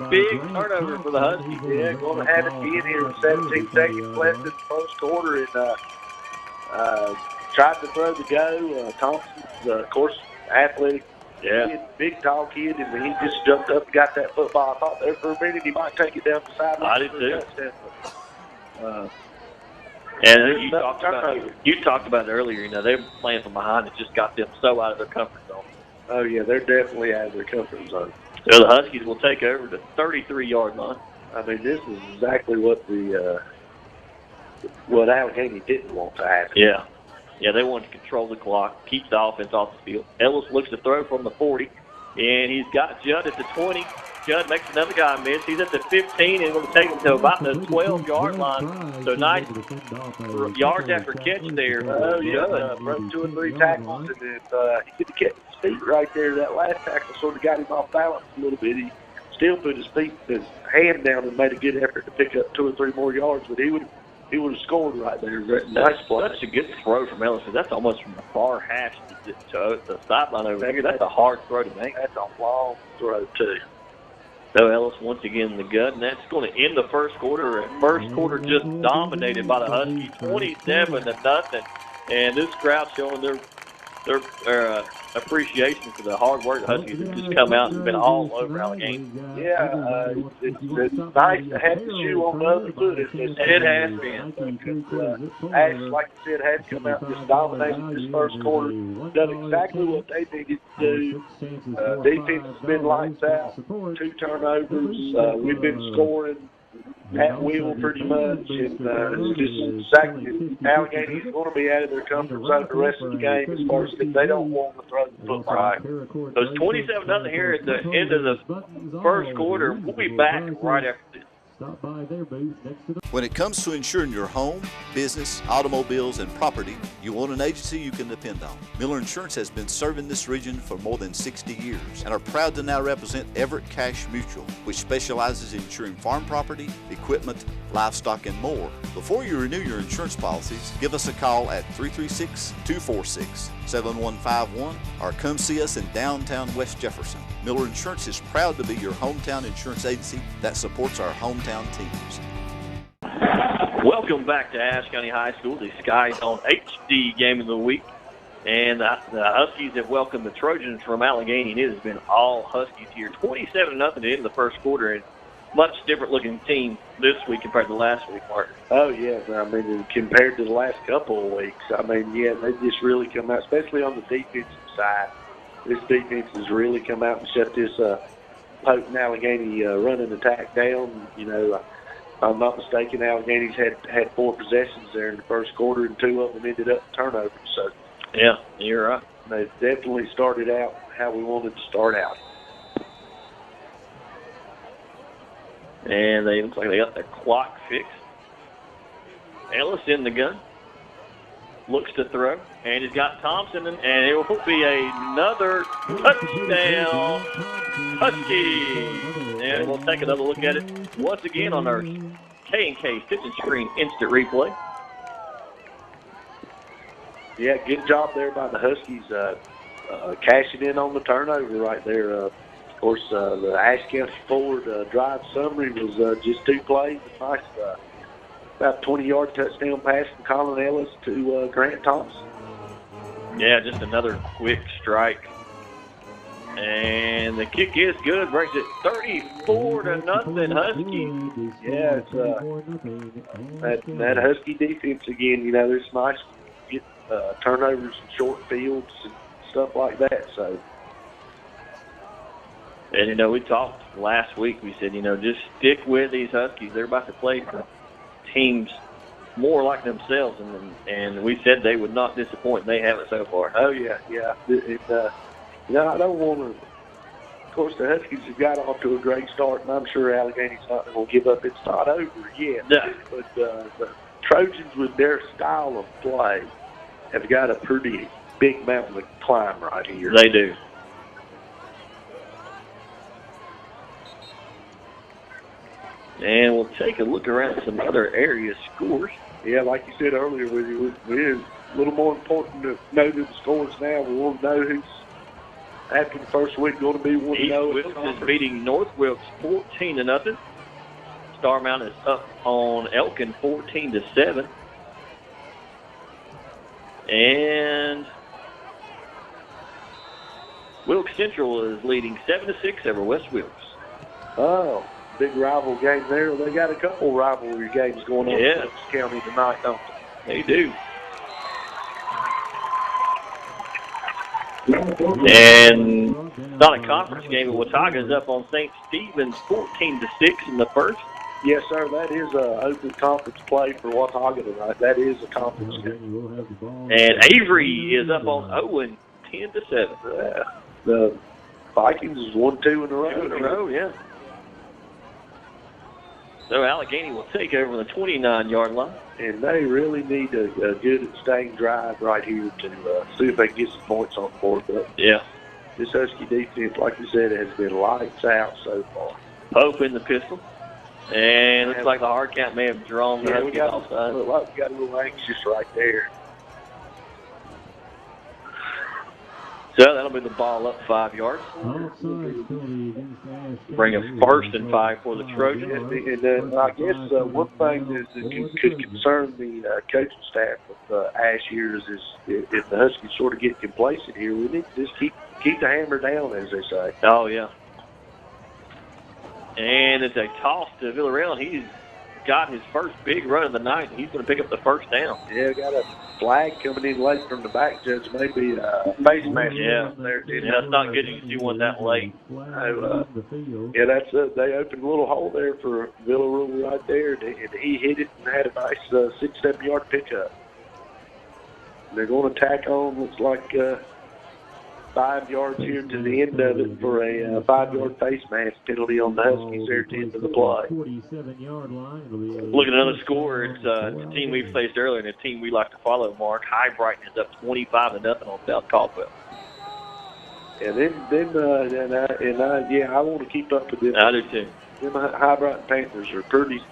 big turnover for the Huskies. Yeah, going to have it again here with 17 seconds left in the first quarter, and tried to throw the go. Thompson's, of course, athletic kid, big tall kid, and he just jumped up and got that football. I thought there for a minute he might take it down the sideline. I did too. And you talked about it earlier. You know, they were playing from behind. It just got them so out of their comfort zone. Oh, yeah, they're definitely out of their comfort zone. So the Huskies will take over the 33-yard line. I mean, this is exactly what what Alleghany didn't want to happen. Yeah. Yeah, they wanted to control the clock, keep the offense off the field. Ellis looks to throw from the 40, and he's got Judd at the 20. Judd makes another guy miss. He's at the 15 and going to take him to about the 12-yard line. So nice yards after catch there. Oh, yeah. Broke 2 or 3 tackles, and then he could have kept his feet right there. That last tackle sort of got him off balance a little bit. He still put his hand down and made a good effort to pick up 2 or 3 more yards, but he would have scored right there. Nice play. That's a good throw from Ellis. That's almost from the far hash to the sideline over there. That's a hard throw to make. That's a long throw, too. So Ellis once again in the gut, and that's going to end the first quarter. First quarter just dominated by the Huskies, 27-0. And this crowd showing their appreciation for the hard work the Huskies have just come out and been all over Alleghany. Yeah, it's nice to have the shoe on the other foot. It has been. Ashe, like you said, has come out and just dominated this first quarter. Done exactly what they needed to do. Defense has been lights out. 2 turnovers. We've been scoring at will pretty much, and it's just exactly Alleghany is going to be out of their comfort zone the rest of the game as far as if they don't want to throw the football. Right. So it's 27-0 here at the end of the first quarter. We'll be back right after this. When it comes to insuring your home, business, automobiles, and property, you want an agency you can depend on. Miller Insurance has been serving this region for more than 60 years and are proud to now represent Everett Cash Mutual, which specializes in insuring farm property, equipment, livestock, and more. Before you renew your insurance policies, give us a call at 336-246-7151 or come see us in downtown West Jefferson. Miller Insurance is proud to be your hometown insurance agency that supports our hometown teams. Welcome back to Ashe County High School, the Skies on HD game of the week. And the Huskies have welcomed the Trojans from Alleghany, and it has been all Huskies here. 27-0 at the end of the first quarter, and much different-looking team this week compared to last week, Mark. Oh, yeah. I mean, compared to the last couple of weeks, I mean, yeah, they just really come out, especially on the defensive side. This defense has really come out and shut this Pope and Alleghany running attack down. You know, if I'm not mistaken, Allegany's had 4 possessions there in the first quarter, and 2 of them ended up turnovers. So, yeah, you're right. They definitely started out how we wanted to start out. And they look like they got their clock fixed. Ellis in the gun. Looks to throw. And he's got Thompson, and it will be another touchdown, Husky. And we'll take another look at it once again on our K&K Stitch and Screen Instant Replay. Yeah, good job there by the Huskies cashing in on the turnover right there. Of course, the Ashe County Forward drive summary was just 2 plays. A nice about 20-yard touchdown pass from Colin Ellis to Grant Thompson. Yeah, just another quick strike. And the kick is good. Brings it 34-0 Huskies. Yeah, it's that Husky defense again. You know, it's nice to get turnovers and short fields and stuff like that. So, and you know, we talked last week. We said, you know, just stick with these Huskies. They're about to play for teams more like themselves, and we said they would not disappoint. And they haven't so far. Oh yeah, yeah. You know, I don't want to. Of course, the Huskies have got off to a great start, and I'm sure Allegany's not going to give up. It's not over yet. Yeah. But the Trojans, with their style of play, have got a pretty big mountain to climb right here. They do. And we'll take a look around some other area scores. Yeah, like you said earlier, it's a little more important to know the scores now. We want to know who's, after the first week, going to be 1-0. East Wilkes is beating North Wilkes 14-0. Star Mountain is up on Elkin 14-7. And Wilkes Central is leading 7-6 over West Wilkes. Oh, big rival game there. They got a couple rivalry games going on in Wilkes County tonight, don't they? They do. And not a conference game, but Watauga is up on St. Stephen's 14-6 in the first. Yes, sir. That is an open conference play for Watauga tonight. That is a conference game. And Avery is up on Owen 10-7. The Vikings is 1-2 in a row. 2 in a row, yeah. So Alleghany will take over the 29-yard line. And they really need a good staying drive right here to see if they can get some points on the board. But yeah. This Husky defense, like you said, has been lights out so far. Pope in the pistol. And looks like the hard count may have drawn the Huskies offside. Look like we got a little anxious right there. So that'll be the ball up 5 yards. Bring a 1st and 5 for the Trojans. And I guess one thing that could concern the coaching staff of Ashe here is if the Huskies sort of get complacent here, we need to just keep the hammer down, as they say. Oh, yeah. And it's a toss to Villarreal. He's got his first big run of the night. He's going to pick up the first down. Yeah, got a flag coming in late from the back, Judge. Maybe a face mask. Yeah, that's not good. You can see one that late. Yeah, that's they opened a little hole there for Villarreal right there, and he hit it and had a nice 6-7 yard pickup. They're going to tack on, looks like 5 yards here to the end of it for a 5-yard face mask penalty on the Huskies there at the end of the play. Look at another score. It's a team we faced earlier and a team we like to follow, Mark. High Brighton is up 25-0 on South Caldwell. And I want to keep up with them. I do too. Them High Brighton Panthers are pretty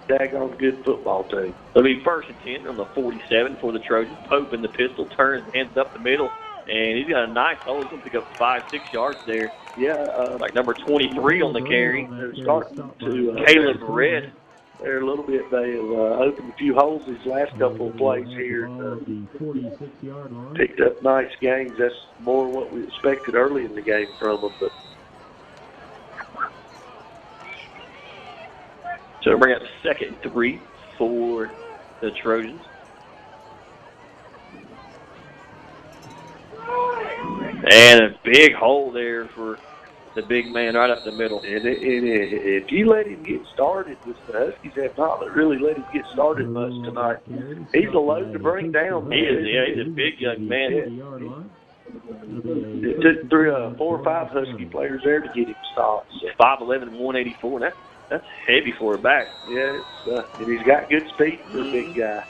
daggone good football team. It'll be 1st and 10 on the 47 for the Trojans. Pope in the pistol, turns, hands up the middle. And he's got a nice hole. He's going to pick up 5-6 yards there. Yeah. Like number 23 on the carry. They're starting to Caleb Red. They're a little bit. They have opened a few holes these last couple of plays here. Picked up nice gains. That's more what we expected early in the game from them. But so bring up 2nd and 3 for the Trojans. And a big hole there for the big man right up the middle. And if you let him get started, the Huskies have not really let him get started much tonight. He's a load to bring down. He is, yeah, he's a big young man. It took 4 or 5 Husky players there to get him stopped. 5'11" and 184. That's heavy for a back. Yeah, and he's got good speed for a big guy.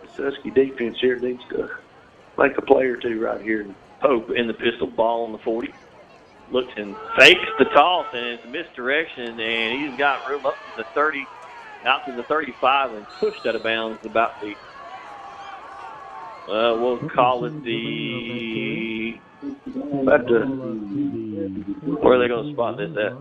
This Husky defense here needs to make a play or two right here. Pope in the pistol, ball on the 40. Looks and fakes the toss, and it's a misdirection, and he's got room up to the 30, out to the 35, and pushed out of bounds about the, we'll call it the, where are they going to spot this at?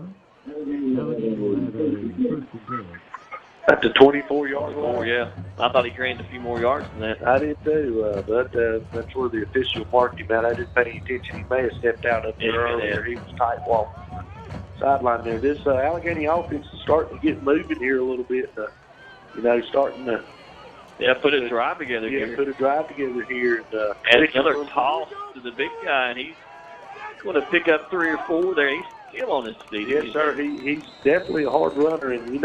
At the 24-yard line. Yeah. I thought he gained a few more yards than that. I did too, but that's where the official marked him at. I didn't pay any attention. He may have stepped out up there earlier. He was tight walking sideline there. This Alleghany offense is starting to get moving here a little bit. Starting to put a drive together here. Yeah, put a drive together here. And another toss to the big guy, and he's going to pick up 3 or 4 there. He's still on his feet. Yes, sir. He's definitely a hard runner, and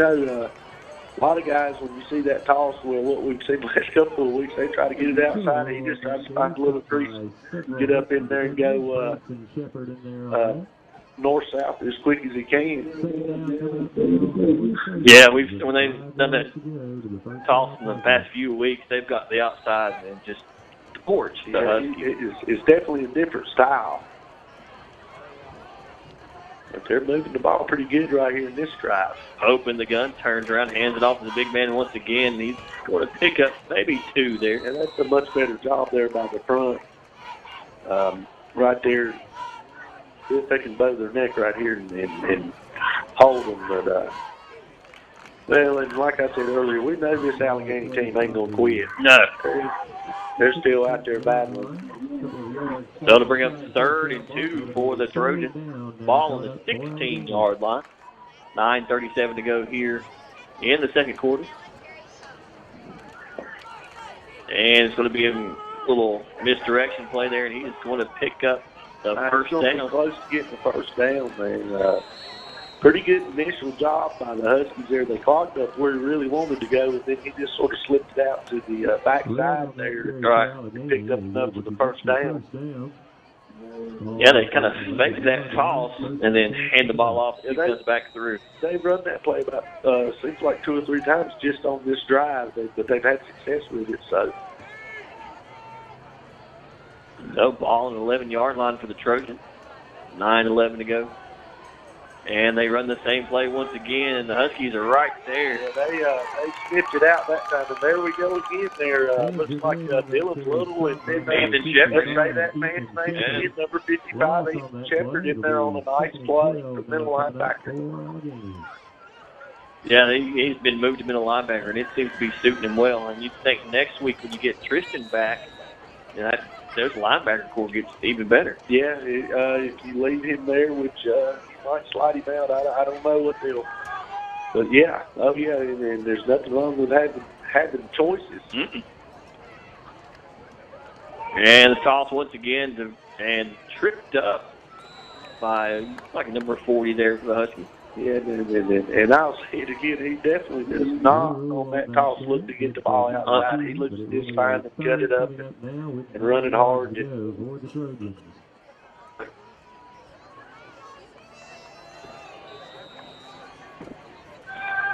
a lot of guys, when you see that toss, what we've seen the last couple of weeks, they try to get it outside. He just tries to find a little crease, get up in there and go north-south as quick as he can. Yeah, when they've done that toss in the past few weeks, they've got the outside and just torch the Huskies. It's definitely a different style. But they're moving the ball pretty good right here in this drive. Pope in the gun, turns around, hands it off to the big man once again. He's going to pick up maybe 2 there. And that's a much better job there by the front. Right there. If they can bow their neck right here and hold them. But, and like I said earlier, we know this Alleghany team ain't going to quit. No. They're still out there battling. So to bring up 3rd and 2 for the Trojans. Ball on the 16-yard line. 9:37 to go here in the second quarter. And it's going to be a little misdirection play there, and he's going to pick up the first down. Close to getting the first down, man. Pretty good initial job by the Huskies there. They clogged up where he really wanted to go, and then he just sort of slipped it out to the backside there. Right. Picked up enough for the first down. Yeah, they kind of faked that toss and then hand the ball off and comes back through. They've run that play about, seems like 2 or 3 times just on this drive, but they've had success with it. So no ball on the 11-yard line for the Trojans. 9:11 to go. And they run the same play once again, and the Huskies are right there. Yeah, they snipped it out that time, and there we go again. There looks like Dylan Little and Ethan Shepard. Say that man's name again, number 55, Ethan Shepard, in there on a nice play for middle linebacker. Yeah, he's been moved to middle linebacker, and it seems to be suiting him well. And you'd think next week when you get Tristan back, their linebacker core gets even better. Yeah, if you leave him there, which might slide him out. I don't know what they'll. But yeah, and there's nothing wrong with having choices. Mm-mm. And the toss once again and tripped up by like number 40 there for the Huskies. Yeah, and I'll say it again. He definitely does not on that toss look to get the ball outside. He looks at this fine and cut it up and run it hard.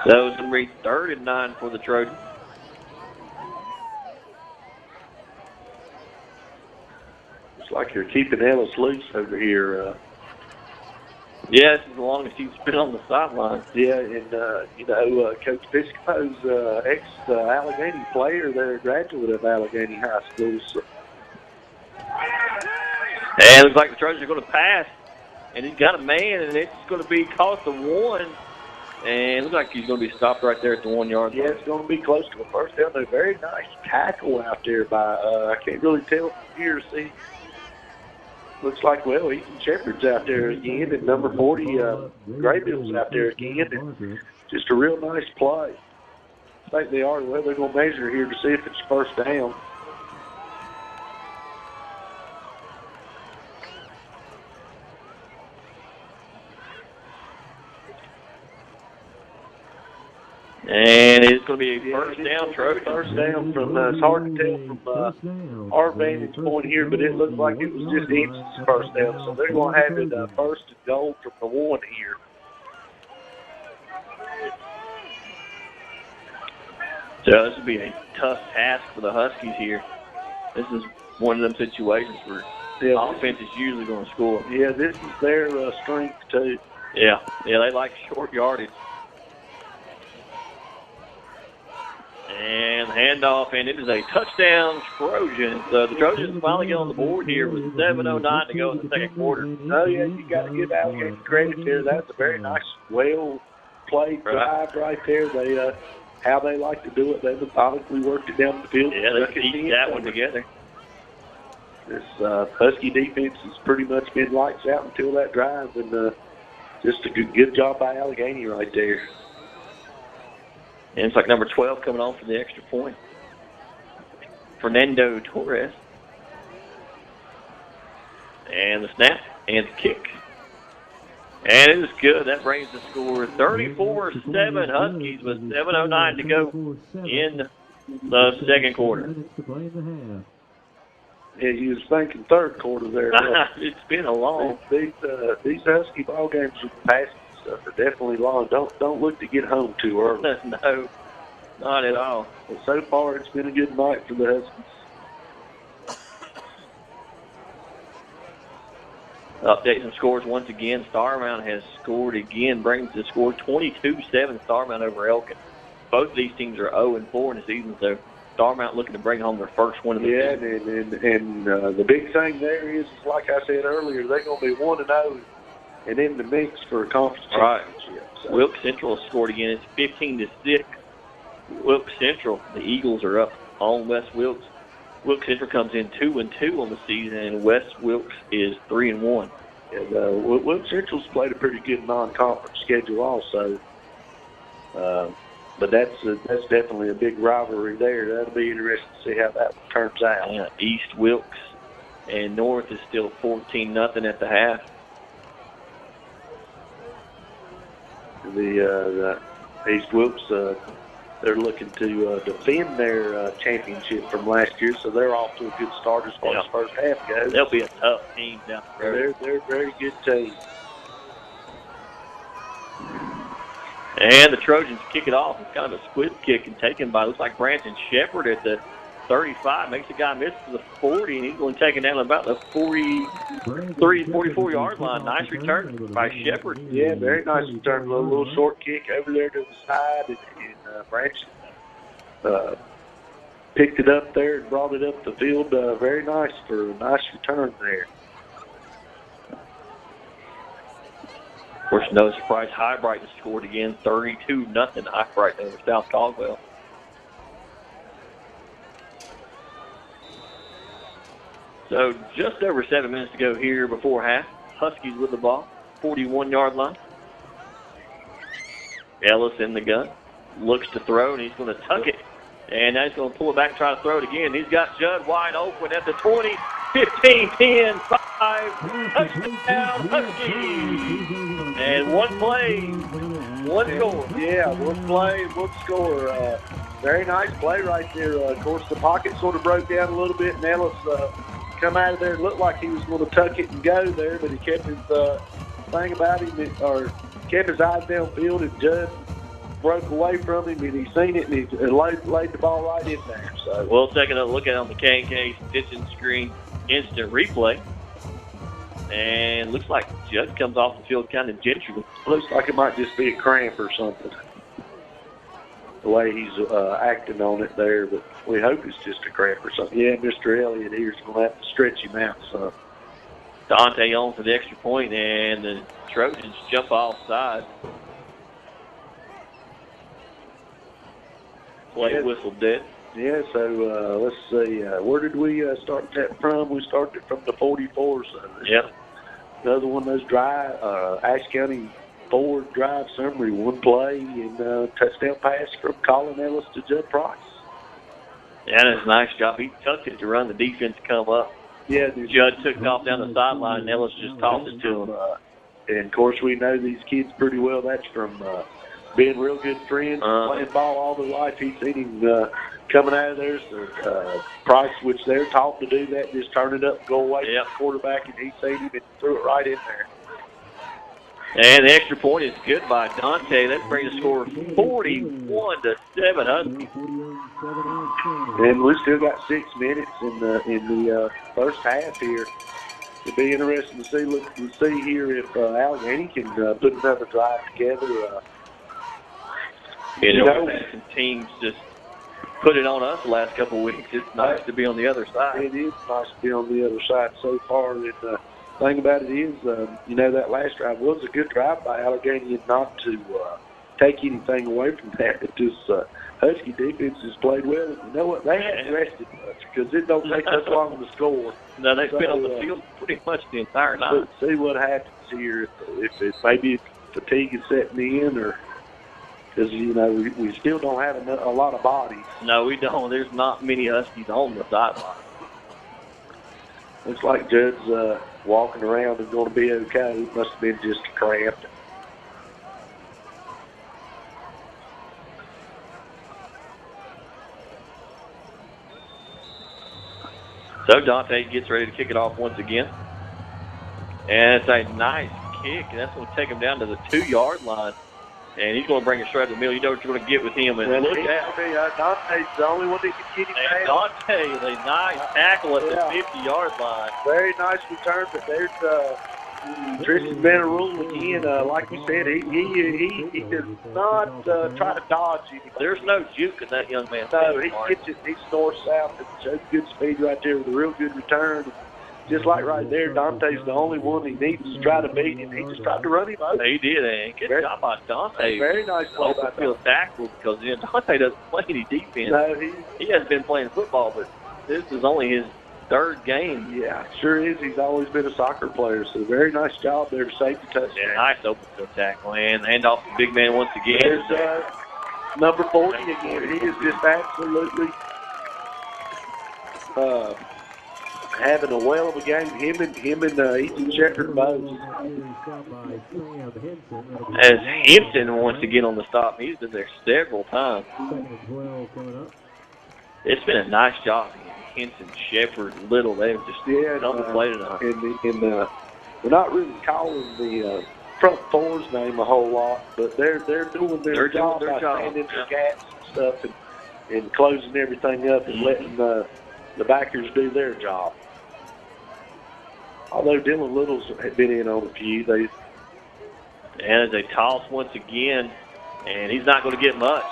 So it's going to be 3rd and 9 for the Trojans. Looks like you're keeping Ellis loose over here. Yeah, this is the longest he's been on the sideline. Yeah, and, Coach Piscopo's ex-Alleghany player there, graduate of Alleghany High School. So. And it looks like the Trojans are going to pass, and he's got a man, and it's going to be cost of 1. And it looks like he's going to be stopped right there at the 1 yard line. Yeah, it's going to be close to a first down. A very nice tackle out there by, I can't really tell from here. See, looks like, well, Ethan Shepard's out there again, and number 40, Graybill's out there again. And just a real nice play. I think they are. Well, they're going to measure here to see if it's first down. And it's going to be a first down, Trojan. First down from, it's hard to tell from our vantage point here, but it looked like it was just inches first down. So they're going to have it first and goal from the 1 here. So this will be a tough task for the Huskies here. This is one of them situations where the offense is usually going to score. Yeah, this is their strength, too. Yeah, they like short yardage. And handoff, and it is a touchdown, Trojans. So the Trojans finally get on the board here with 7:09 to go in the second quarter. Oh, yeah, you got to give Alleghany credit there. That's a very nice, well-played drive right there. They how they like to do it. They methodically worked it down the field. Yeah, they pieced that one together. This Husky defense has pretty much been lights out until that drive, and just a good job by Alleghany right there. And it's like number 12 coming on for the extra point. Fernando Torres. And the snap and the kick. And it is good. That brings the score 34-7 Huskies with 7:09 to go in the second quarter. Yeah, you was thinking third quarter there. It's been a long. These Husky ball games with the passing stuff are definitely long. Don't look to get home too early. No, not at all. But so far, it's been a good night for the Huskies. Updating some scores once again. Starmount has scored again, brings the score 22-7 Starmount over Elkin. Both of these teams are 0-4 in the season, so Starmount looking to bring home their first win of the season. And the big thing there is, like I said earlier, they're going to be 1-0 and in the mix for a conference championship. So. Wilkes Central has scored again. It's 15-6. Wilkes Central, the Eagles are up on West Wilkes. Wilkes Central comes in 2-2 on the season, and West Wilkes is 3-1. And Wilkes Central's played a pretty good non-conference schedule also. But that's definitely a big rivalry there. That'll be interesting to see how that one turns out. Yeah, East Wilkes and North is still 14-0 at the half. The East Wilkes, they're looking to defend their championship from last year, so they're off to a good start as far as first half goes. They'll be a tough team down the road. They're a very good team. And the Trojans kick it off. It's kind of a split kick and taken by, looks like Branson Shepard at the 35. Makes the guy miss to the 40, and he's going to take it down about the 44-yard line. Nice return by Shepard. Yeah, very nice return. A little short kick over there to the side, and Branson picked it up there and brought it up the field. Very nice for a nice return there. Of course, no surprise, Highbright has scored again, 32-0 Highbright over South Caldwell. So just over 7 minutes to go here before half. Huskies with the ball, 41-yard line. Ellis in the gun, looks to throw, and he's going to tuck it. And now he's going to pull it back and try to throw it again. He's got Judd wide open at the 20, 15, 10, 5, touchdown Huskies. And one play, one score. Yeah, one play, one score. Very nice play right there. Of course, the pocket sort of broke down a little bit, and Ellis come out of there. It looked like he was going to tuck it and go there, but he kept his thing about him, or kept his eyes downfield, and Judd broke away from him, and he seen it, and he laid the ball right in there. So we'll take another look at it on the K&K stitching screen instant replay. And looks like Judd comes off the field kind of gingerly. Looks like it might just be a cramp or something, the way he's acting on it there, but we hope it's just a cramp or something. Yeah, Mr. Elliott here's going to have to stretch him out some. Dante on for the extra point, and the Trojans jump offside. Play whistle dead. Yeah, so let's see. Where did we start that from? We started from the 44. So yep. Another one of those drive, Ashe County forward drive summary, one play and touchdown pass from Colin Ellis to Judd Price. Yeah, that's a nice job. He tucked it to run the defense come up. Yeah, Judd took it off down the sideline, and Ellis just tossed it to him. And, of course, we know these kids pretty well. That's from being real good friends, playing ball all their life. He's seen him coming out of there. So Price, which they're taught to do that, just turn it up, go away from the quarterback, and he seen him and threw it right in there. And the extra point is good by Dante. That brings the score 41-7 Huskies. And we still got 6 minutes in the first half here. It'll be interesting to see here if Alleghany can put another drive together. Some teams just put it on us the last couple of weeks. It's nice to be on the other side. It is nice to be on the other side so far. And the thing about it is, that last drive was a good drive by Alleghany, and not to take anything away from that. It just Husky defense has played well. And you know what? They haven't rested much because it don't take us long to score. No, they've been on the field pretty much the entire night. Let's see what happens here. If it maybe fatigue is setting in, or because we still don't have a lot of bodies. No, we don't. There's not many Huskies on the sideline. Looks like Judd's walking around and going to be okay. It must have been just a cramp. So Dante gets ready to kick it off once again. And it's a nice kick, and that's going to take him down to the 2-yard line. And he's going to bring it straight to the middle. You know what you're going to get with him. And look at Dante's the only one that can get him and down. Dante with a nice tackle at the 50-yard line. Very nice return, but there's Tristan Vanderpool again. Like we said, he does not try to dodge anything. There's no juke in that young man. No, he gets it. He's north-south and shows good speed right there with a real good return. Just like right there, Dante's the only one he needs to try to beat him. He just tried to run him over. He did, and good job by Dante. Very nice play by Dante. Tackle, because Dante doesn't play any defense. No, he hasn't been playing football, but this is only his 3rd game. Yeah, sure is. He's always been a soccer player, so very nice job there to save the touchdown. Yeah, nice open field tackle, and hand off the big man once again. There's number 40 again. He is just absolutely having a whale of a game. Him and Ethan Shepherd both. As Hampton once again on the stop, he's been there several times. It's been a nice job. Henson, Shepherd, Little, they've just played enough. And we're not really calling the front four's name a whole lot, but they're doing their job by standing their gaps and stuff and closing everything up and letting the backers do their job. Although Dylan Little's been in on a few, and as they toss once again, and he's not going to get much.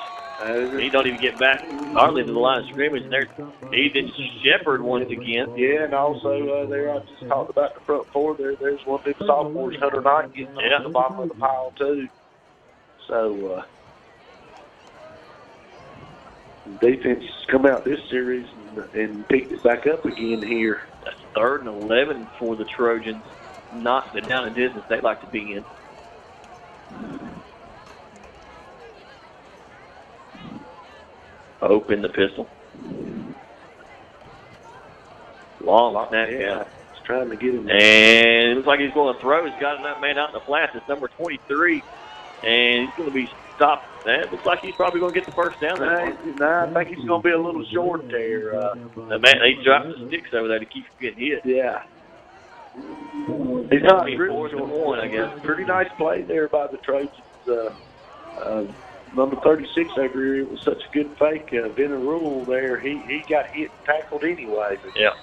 He don't even get back hardly to the line of scrimmage. And there's Ethan Shepherd once again. Yeah, and also there I just talked about the front four. There's one of them sophomores, Hunter Knight, getting on the bottom of the pile too. So defense has come out this series and picked it back up again here. That's 3rd and 11 for the Trojans. Not the down and distance they like to be in. Open the pistol. Long snap. Yeah. He's trying to get him. And it looks like he's going to throw. He's got that man out in the flats. It's number 23. And he's going to be stopped. That looks like he's probably going to get the first down. I think he's going to be a little short there. The man, he dropped the sticks over there to keep from getting hit. Yeah. He's not really 4th and 1, I guess. Pretty nice play there by the Trojans. Number 36 over here, it was such a good fake. Vanderpool there, he got hit and tackled anyway. But yeah.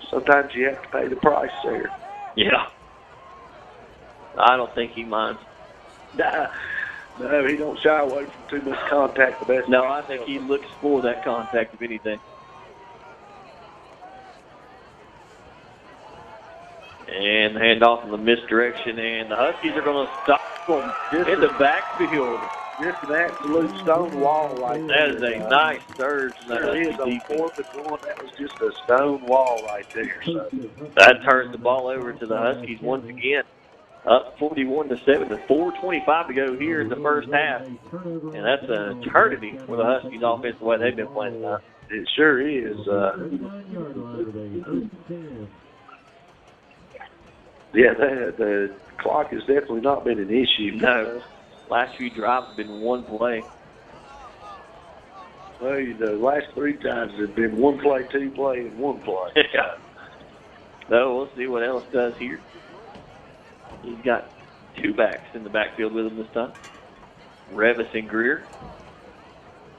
Sometimes you have to pay the price there. Yeah. I don't think he minds. Nah, no, he don't shy away from too much contact. The best. No, I think he looks for that contact, if anything. And the handoff in the misdirection, and the Huskies are going to stop him in the backfield. Just an absolute stone wall right there. That is a nice surge. There is a 4th and 1. That was just a stone wall right there. So. That turns the ball over to the Huskies once again. Up 41-7 with 4:25 to go here in the first half. And that's an eternity for the Huskies offense the way they've been playing tonight. It sure is. Yeah, the clock has definitely not been an issue. No. Last few drives have been one play. Well, the last 3 times have been 1 play, 2 play, and 1 play. Yeah. So we'll see what else does here. He's got 2 backs in the backfield with him this time. Revis and Greer.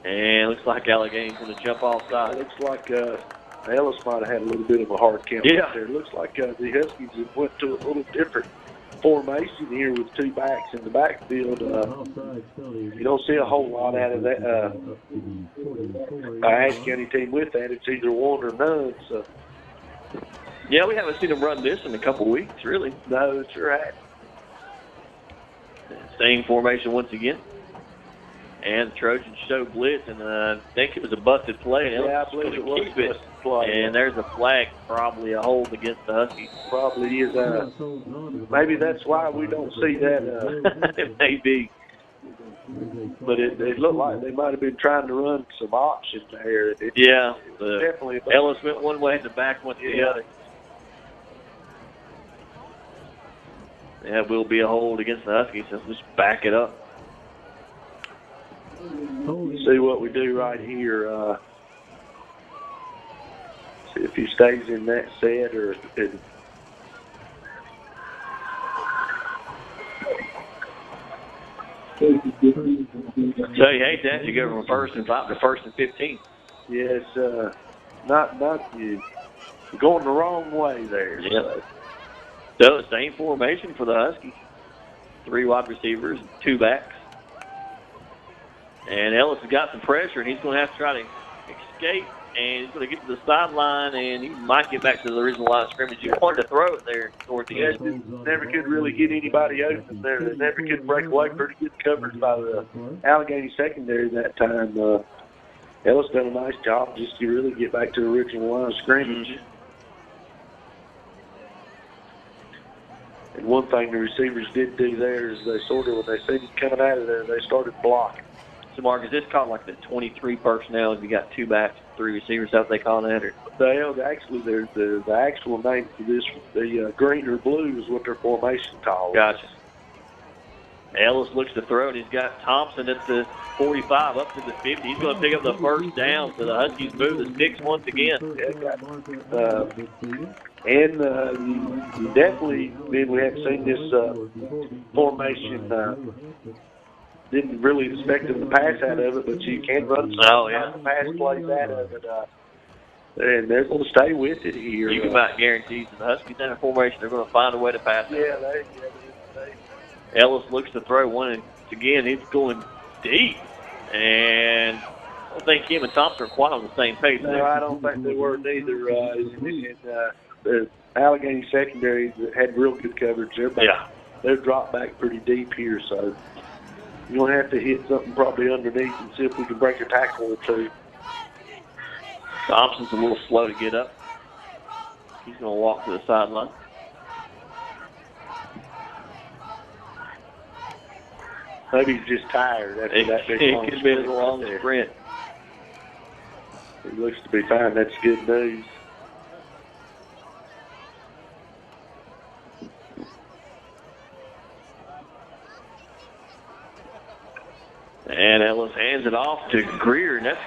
And looks like Allegany's going to jump offside. Looks like Ellis might have had a little bit of a hard count there. It looks like the Huskies have went to a little different formation here with 2 backs in the backfield. You don't see a whole lot out of that Ashe County team with that. It's either one or none. So. Yeah, we haven't seen them run this in a couple weeks, really. No, that's right. Same formation once again. And the Trojans show blitz, and I think it was a busted play. Yeah, I believe it was a busted play. And there's a flag, probably a hold against the Huskies. Probably is. Maybe that's why we don't see that. It may be. But it looked like they might have been trying to run some options there. Definitely. Ellis went one way and the back went the other. That will be a hold against the Huskies, so let's back it up. See what we do right here. See if he stays in that set or if it. So you hate that. You go from 1st and 5 to 1st and 15. Yes, not you're going the wrong way there. Yeah. So the same formation for the Huskies. 3 wide receivers, 2 backs. And Ellis has got some pressure, and he's going to have to try to escape, and he's going to get to the sideline, and he might get back to the original line of scrimmage. He wanted to throw it there toward the end. Never could really get anybody open there. They never could break away. Pretty good coverage by the Alleghany secondary that time. Ellis done a nice job just to really get back to the original line of scrimmage. Mm-hmm. And one thing the receivers did do there is they sort of, when they seen him coming out of there, they started blocking. So, Marcus, this called like the 23 personnel. If you got 2 backs, 3 receivers, how they call that? Or? Actually, the actual name for this, the green or blue, is what their formation called. Gotcha. Ellis looks to throw, and he's got Thompson at the 45 up to the 50. He's going to pick up the first down, so the Huskies move the sticks once again. You definitely, Ben, we haven't seen this formation. Didn't really expect them to pass out of it, but you can run some pass plays out of it. And they're going to stay with it here. You can about guarantee the Huskies in a formation, they're going to find a way to pass it. Yeah, Ellis looks to throw one, and again, he's going deep. And I don't think him and Thompson are quite on the same page. No, I don't think they were neither. The Alleghany secondary had real good coverage. They're dropped back pretty deep here, so you're going to have to hit something probably underneath and see if we can break a tackle or 2. Thompson's a little slow to get up. He's going to walk to the sideline. Maybe he's just tired after that big long sprint. It could be a long sprint. He looks to be fine. That's good news. And Ellis hands it off to Greer, and that's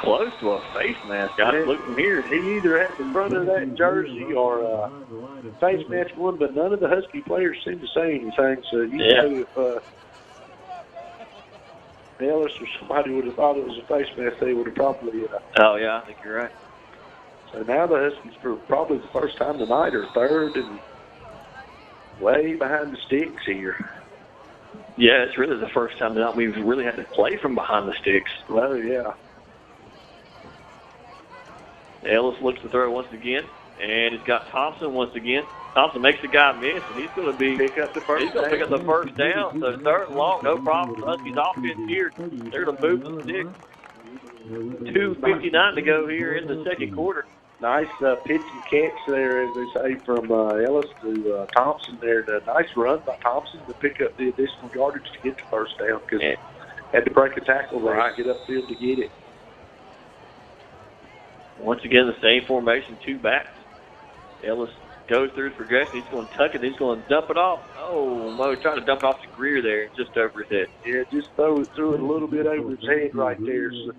close to a face mask. I look from here. He either had the front of that jersey or face mask one, but none of the Husky players seem to say anything. So you know if Ellis or somebody would have thought it was a face mask, they would have probably. I think you're right. So now the Huskies, for probably the first time tonight, are third and way behind the sticks here. Yeah, it's really the first time that we've really had to play from behind the sticks. Well, yeah. Ellis looks to throw once again, and he's got Thompson once again. Thompson makes the guy miss, and he's going to pick up the first down. So third and long, no problem. Huskies offense here. They're going to move the sticks. 2:59 to go here in the second quarter. Nice pitch and catch there, as they say, from Ellis to Thompson there. A nice run by Thompson to pick up the additional yardage to get the first down, because had to break a tackle there to get upfield to get it. Once again, the same formation, 2 backs. Ellis goes through his progression. He's going to tuck it. He's going to dump it off. Oh, Mo trying to dump it off to Greer there, just over his head. Yeah, just threw it a little bit over his head right there. So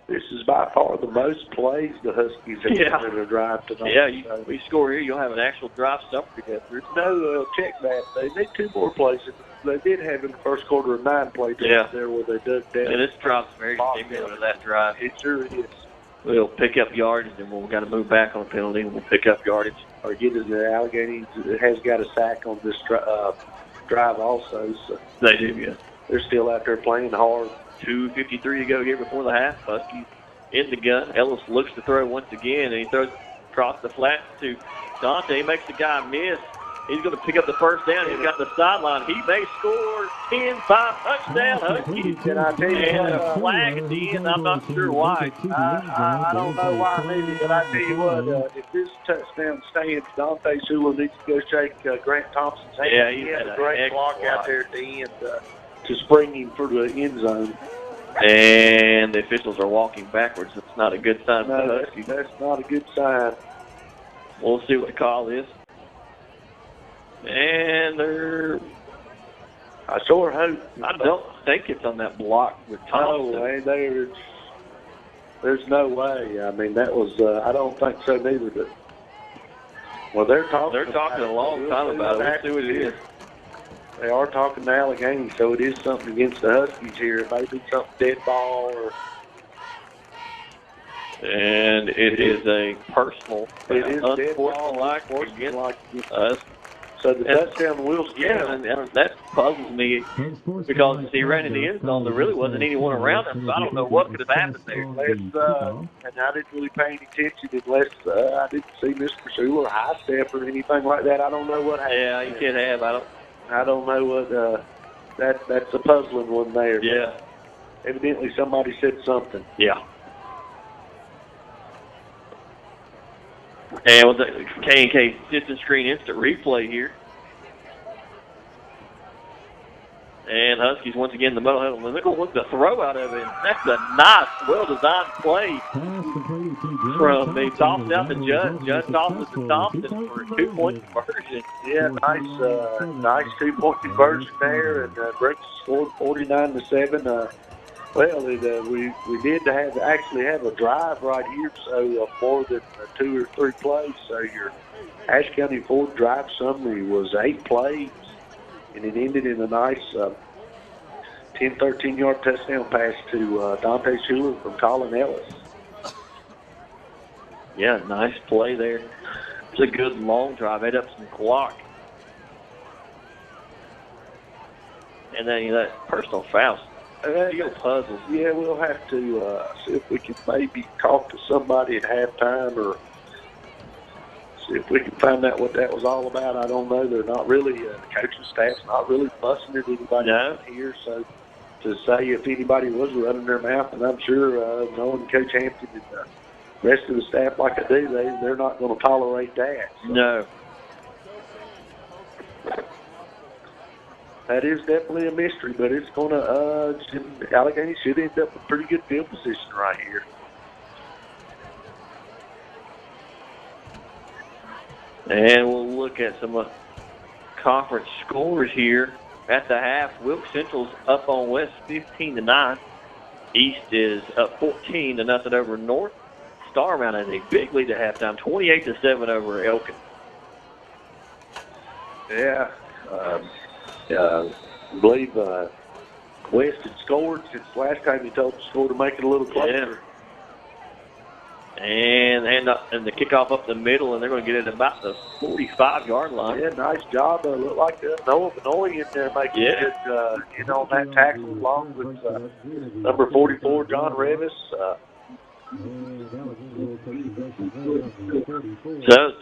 this is by far the most plays the Huskies have done in a drive tonight. Yeah, we score here, you'll have an actual drive somewhere to get through. No, check that. They need 2 more plays. They did have in the first quarter a 9-play drive there where they dug down. And this drive's very similar to that drive. It sure is. We'll pick up yardage, and we've got to move back on a penalty, and we'll pick up yardage. Or get it to Alleghany has got a sack on this drive also. So they do, yeah. They're still out there playing hard. 2:53 to go here before the half. Huskies in the gun. Ellis looks to throw once again, and he throws across the flats to Dante. He makes the guy miss. He's going to pick up the first down. He's got the sideline. He may score 10-5 touchdown. Huskies. And I tell you, and a flag at the end. I'm not sure why. I don't know why maybe, but I tell you what, if this touchdown stands, Dante Schuler needs to go shake Grant Thompson's hand. Yeah, he had a great block out there at the end to spring him for the end zone. And the officials are walking backwards. It's not a good sign for the Huskies. That's not a good sign. We'll see what the call is. And I sure hope. I don't think it's on that block with Thompson. No, man, there's no way. I mean, that was, I don't think so neither. But, well, they're talking a long time about it. Let's see what it is. They are talking to Alleghany, so it is something against the Huskies here. It may be something dead ball or. And it is a personal. It is dead ball against us. So the touchdown will stand. Yeah, and that puzzles me because he ran in the end zone. There really wasn't anyone around him, so I don't know what could have happened there. And I didn't really pay any attention unless I didn't see Mr. Schuler high step or anything like that. I don't know what happened. Yeah, you could have. I don't know what. That's a puzzling one there. Yeah. Evidently somebody said something. Yeah. And with the K&K distance screen instant replay here. And Huskies once again in the middle. They're going to look the throw out of it. That's a nice, well-designed play from the toss out to Judd. Judd tosses to Thompson for a 2-point conversion. Yeah, nice 2-point conversion there, and brings the score 49-7. Well, we did actually have a drive right here, so more than 2 or 3 plays. So your Ashe County Ford drive summary was 8 plays, and it ended in a nice 10, 13-yard touchdown pass to Dante Schuler from Colin Ellis. Yeah, nice play there. It's a good long drive. Ate up some clock. And then that personal foul. Puzzles. Yeah, we'll have to see if we can maybe talk to somebody at halftime or see if we can find out what that was all about. I don't know. They're not really, the coaching staff's not really fussing at anybody out here. So to say if anybody was running their mouth, and I'm sure knowing Coach Hampton and the rest of the staff like I do, they're not going to tolerate that. So. No. That is definitely a mystery, but it's going to, Alleghany should end up with pretty good field position right here. And we'll look at some conference scores here at the half. Wilkes Central's up on West 15-9. East is up 14-0 over North. Starmount has a big lead at halftime, 28-7 over Elkin. Yeah. I believe West had scored since last time he told the score to make it a little closer. And the kickoff up the middle, and they're going to get it about the 45-yard line. Yeah, nice job. Looked like Noah Benoit in there making it in on that tackle along with number 44, John Revis. So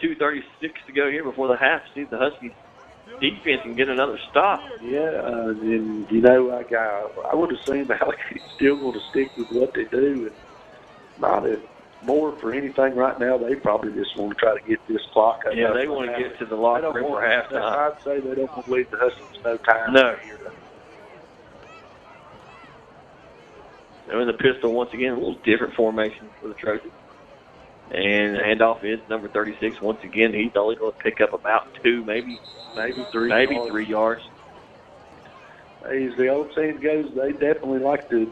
2:36 to go here before the half. See if the Huskies defense can get another stop. Yeah, and I would assume Allegany's still going to stick with what they do, and not more for anything right now. They probably just want to try to get this clock up. Yeah, they want to get to the locker room for halftime. I'd say they don't want to leave the Huskies no time. No. They're in the pistol once again, a little different formation for the Trojans. And the handoff is number 36. Once again, he's only going to pick up about 2, maybe 3 yards. As the old saying goes, they definitely like the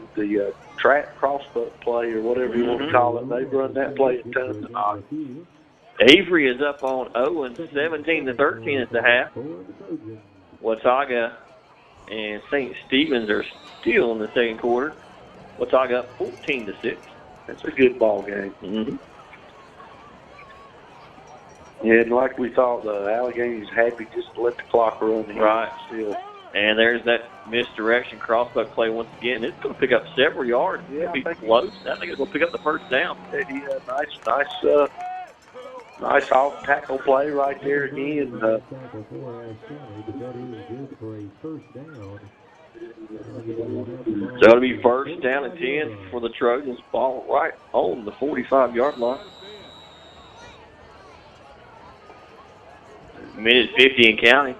track crossbuck play or whatever you want to call it. They've run that play a ton tonight. Avery is up on Owen, 17-13 at the half. Watauga and St. Stephen's are still in the second quarter. Watauga up 14-6. That's a good ball game. Mm-hmm. Yeah, and like we thought, Allegany's happy just to let the clock run here. Right. Still. And there's that misdirection crossbuck play once again. It's going to pick up several yards. Yeah, It'll be close. I think it's going to pick up the first down. Yeah, nice off tackle play right there again. So it'll be first down and 10 for the Trojans. Ball right on the 45-yard line. Minute 50 and counting.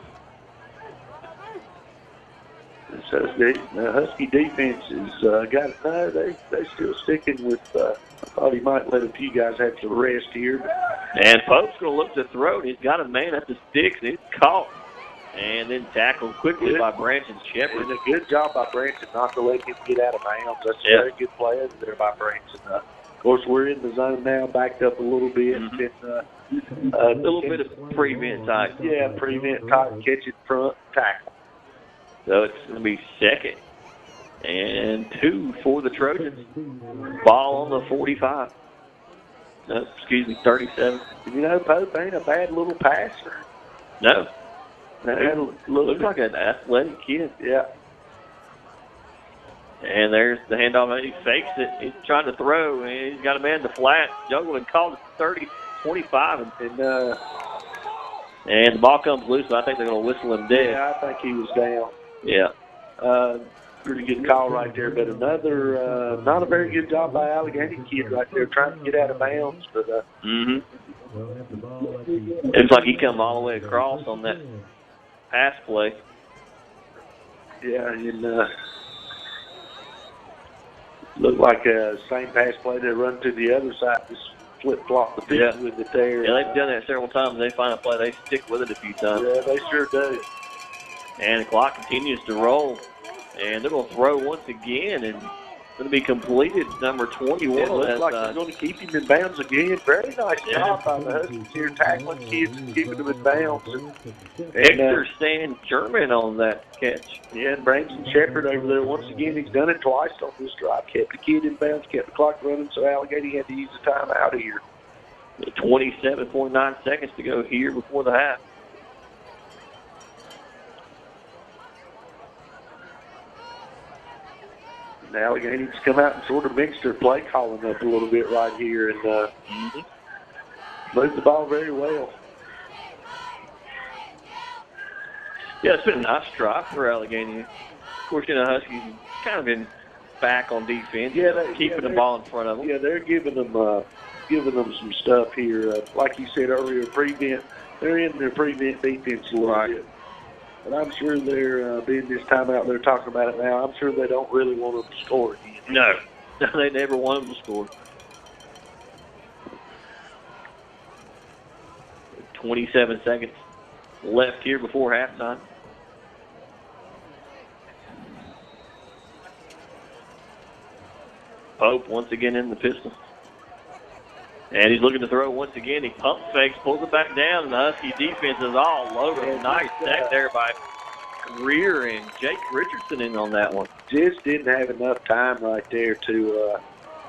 So the Husky defense has they're still sticking with. I thought he might let a few guys have some rest here. And Pope's going to look to throw. And he's got a man at the sticks, and he's caught. And then tackled quickly by Branson Shepard. And a good job by Branson not to let him get out of bounds. That's a very good play there by Branson. Of course, we're in the zone now, backed up a little bit. Mm-hmm. A little bit of prevent type. Yeah, prevent type, catch it front, tackle. So it's going to be 2nd and 2 for the Trojans. Ball on the 45. 37. Pope ain't a bad little passer. No. Looks like an athletic kid. Yeah. And there's the handoff. He fakes it. He's trying to throw, and he's got a man in the flat. Juggled and called it 30, 25. And the ball comes loose, so I think they're going to whistle him dead. Yeah, I think he was down. Yeah. Pretty good call right there, but another not a very good job by Alleghany kid right there trying to get out of bounds. But it looks like he come all the way across on that pass play. Yeah, and looked like same pass play they run to the other side, just flip-flop the pitch with it there. Yeah, they've done that several times. They find a play, they stick with it a few times. Yeah, they sure do. And the clock continues to roll. And they're going to throw once again, and it's going to be completed. Number 21. It looks like they're going to keep him in bounds again. Very nice job by the Huskies here, tackling kids and keeping them in bounds. Hector Stan German on that catch. Yeah, and Branson Shepard over there, once again, he's done it twice on this drive. Kept the kid in bounds, kept the clock running, so Alleghany had to use the time out of here. 27.9 seconds to go here before the half. Allegany's come out and sort of mixed their play calling up a little bit right here and moved the ball very well. Yeah, it's been a nice drive for Alleghany. Of course, Huskies kind of been back on defense, keeping the ball in front of them. Yeah, they're giving them some stuff here. Like you said earlier, prevent. They're in their prevent defense a little bit. But I'm sure they're, being this time out, they're talking about it now, I'm sure they don't really want them to score again. No, they never want them to score. 27 seconds left here before halftime. Pope once again in the pistol. And he's looking to throw once again. He pump fakes, pulls it back down, and the Husky defense is all loaded. Nice sack there by Greer and Jake Richardson in on that one. Just didn't have enough time right there to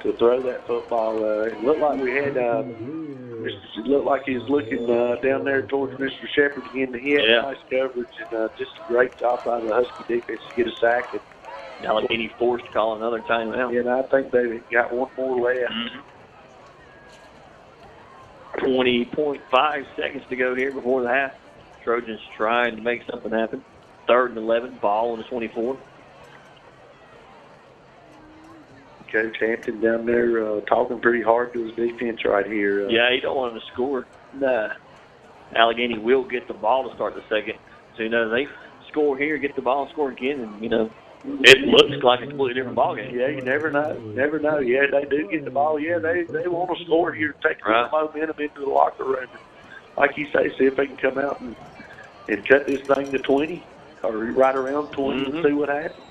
to throw that football. It looked like we had. It looked like he was looking down there towards Mr. Shepard again. He had nice coverage and just a great job by the Husky defense to get a sack. And Alleghany forced to call another timeout. And I think they've got one more left. 20.5 seconds to go here before the half. Trojans trying to make something happen. 3rd and 11, ball on the 24. Coach Hampton down there talking pretty hard to his defense right here. Yeah, he don't want him to score. Nah. Alleghany will get the ball to start the second. So, they score here, get the ball, and score again, and, it looks like a completely different ball game. Yeah, you never know. Never know. Yeah, they do get the ball. Yeah, they want to score here, take the momentum into the locker room. Like you say, see if they can come out and cut this thing to 20 or right around 20 and see what happens.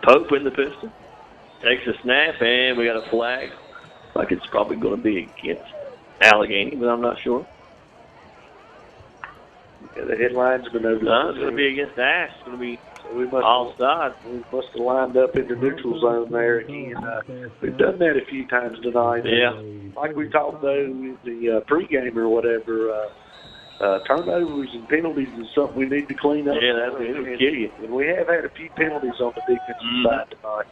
Pope in the pistol. Takes a snap, and we got a flag. Like it's probably going to be against Alleghany, but I'm not sure. Yeah, the headline's been over. No, it's going to be against Ashe. It's going to be all sides. We must have lined up in the neutral zone there again. We've done that a few times tonight. Yeah. Like we talked, though, with the pregame or whatever, turnovers and penalties is something we need to clean up. Yeah, that'll kill you. And we have had a few penalties on the defensive side tonight.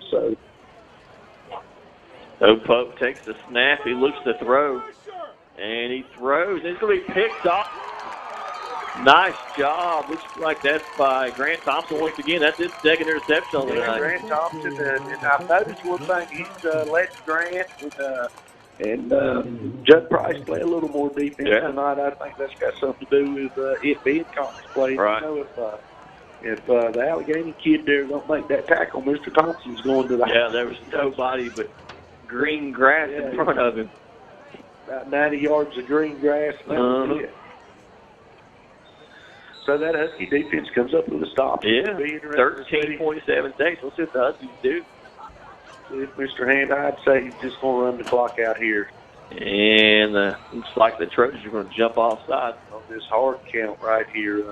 So Pope takes the snap. He looks to throw, and he throws. It's going to be picked off. Nice job. Looks like that's by Grant Thompson once again. That's his second interception on the night. Grant Thompson, and I've noticed one thing. He's let Grant and Judd Price play a little more defense tonight. I think that's got something to do with it being conference play. Right. If the Alleghany kid there don't make that tackle, Mr. Thompson's going to the house. There was nobody but green grass in front of him. About 90 yards of green grass. So that Husky defense comes up with a stop. Yeah, 13.7 seconds. Let's see what the Huskies do. See if Mr. Hand, I'd say he's just going to run the clock out here. And looks like the Trojans are going to jump offside on this hard count right here.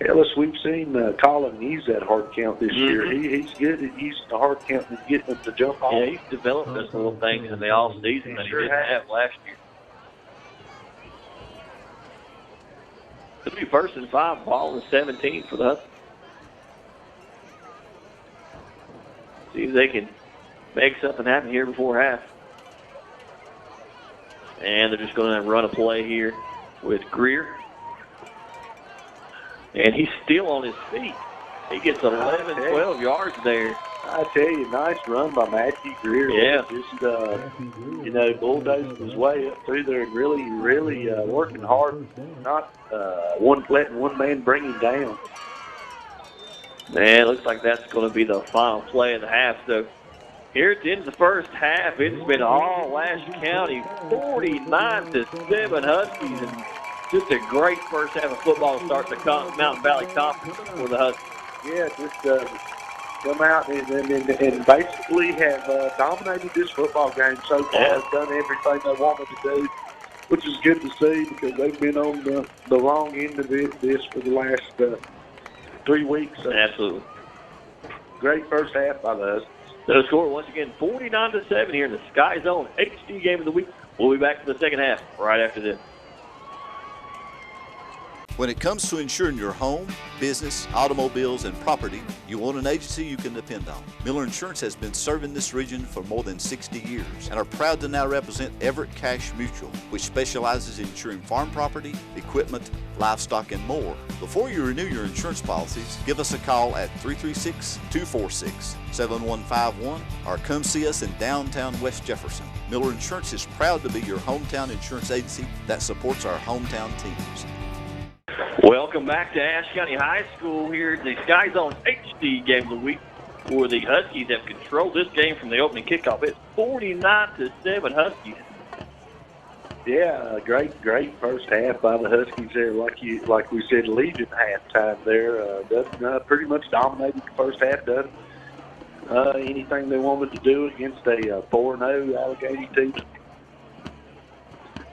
Ellis, we've seen Colin use that hard count this year. He's good at using the hard count and getting them to jump off. Yeah, he's developed those little things in the off-season that he didn't have last year. It'll be 1st and 5, ball and 17 for the Huskies. See if they can make something happen here before half. And they're just going to run a play here with Greer. And he's still on his feet. He gets 11, 12 yards there. I tell you, nice run by Matthew Greer. Yeah. Just, bulldozing his way up through there and really working hard, not letting one man bring him down. Man, it looks like that's going to be the final play of the half. So here at the end of the first half, it's been all Ashe County, 49-7 Huskies, and just a great first half of football to start the Mountain Valley Conference for the Huskies. Yeah, just come out and basically have dominated this football game so far. Yeah. They've done everything they wanted to do, which is good to see because they've been on the wrong end of this for the last 3 weeks. So absolutely. Great first half by the Huskies. So the score, once again, 49-7 here in the Sky Zone HD game of the week. We'll be back to the second half right after this. When it comes to insuring your home, business, automobiles, and property, you want an agency you can depend on. Miller Insurance has been serving this region for more than 60 years and are proud to now represent Everett Cash Mutual, which specializes in insuring farm property, equipment, livestock, and more. Before you renew your insurance policies, give us a call at 336-246-7151 or come see us in downtown West Jefferson. Miller Insurance is proud to be your hometown insurance agency that supports our hometown teams. Welcome back to Ashe County High School here at the Sky Zone HD game of the week, where the Huskies have controlled this game from the opening kickoff. It's 49-7 Huskies. Yeah, great first half by the Huskies there. Like we said, leading halftime there. Pretty much dominated the first half. Done anything they wanted to do against a 4-0 Alleghany team.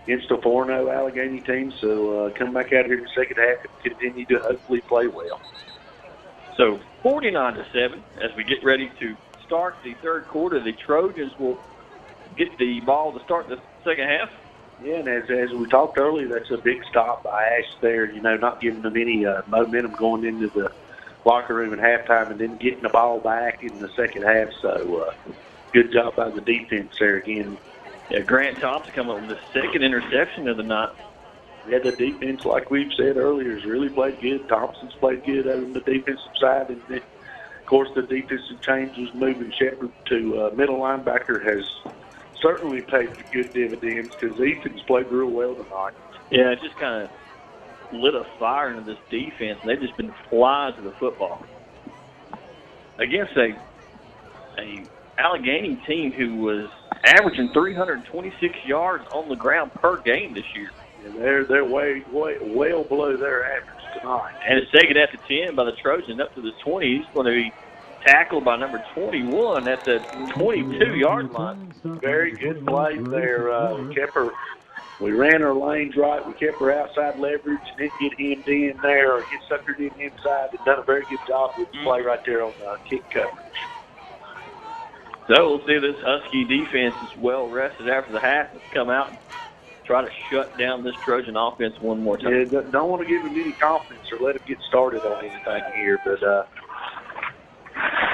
Against a 4-0 Alleghany team, so come back out here in the second half and continue to hopefully play well. So 49-7 as we get ready to start the third quarter. The Trojans will get the ball to start the second half. Yeah, and as we talked earlier, that's a big stop by Ashe there, not giving them any momentum going into the locker room at halftime and then getting the ball back in the second half. So good job by the defense there again. Yeah, Grant Thompson coming up with the second interception of the night. Yeah, the defense, like we've said earlier, has really played good. Thompson's played good on the defensive side. And then, of course, the defensive changes moving Shepard to middle linebacker has certainly paid good dividends because Ethan's played real well tonight. Yeah, it just kind of lit a fire into this defense, and they've just been flying to the football. Against a Alleghany team who was averaging 326 yards on the ground per game this year. And they're way well below their average tonight. And it's taken at the 10 by the Trojans up to the 20. He's going to be tackled by number 21 at the 22-yard line. Very good play there. We ran our lanes right. We kept her outside leverage and didn't get hemmed in there or get suckered in inside. And done a very good job with the play right there on the kick coverage. So we'll see this Husky defense is well rested after the half. Let's come out and try to shut down this Trojan offense one more time. Yeah, don't want to give them any confidence or let them get started on anything here, but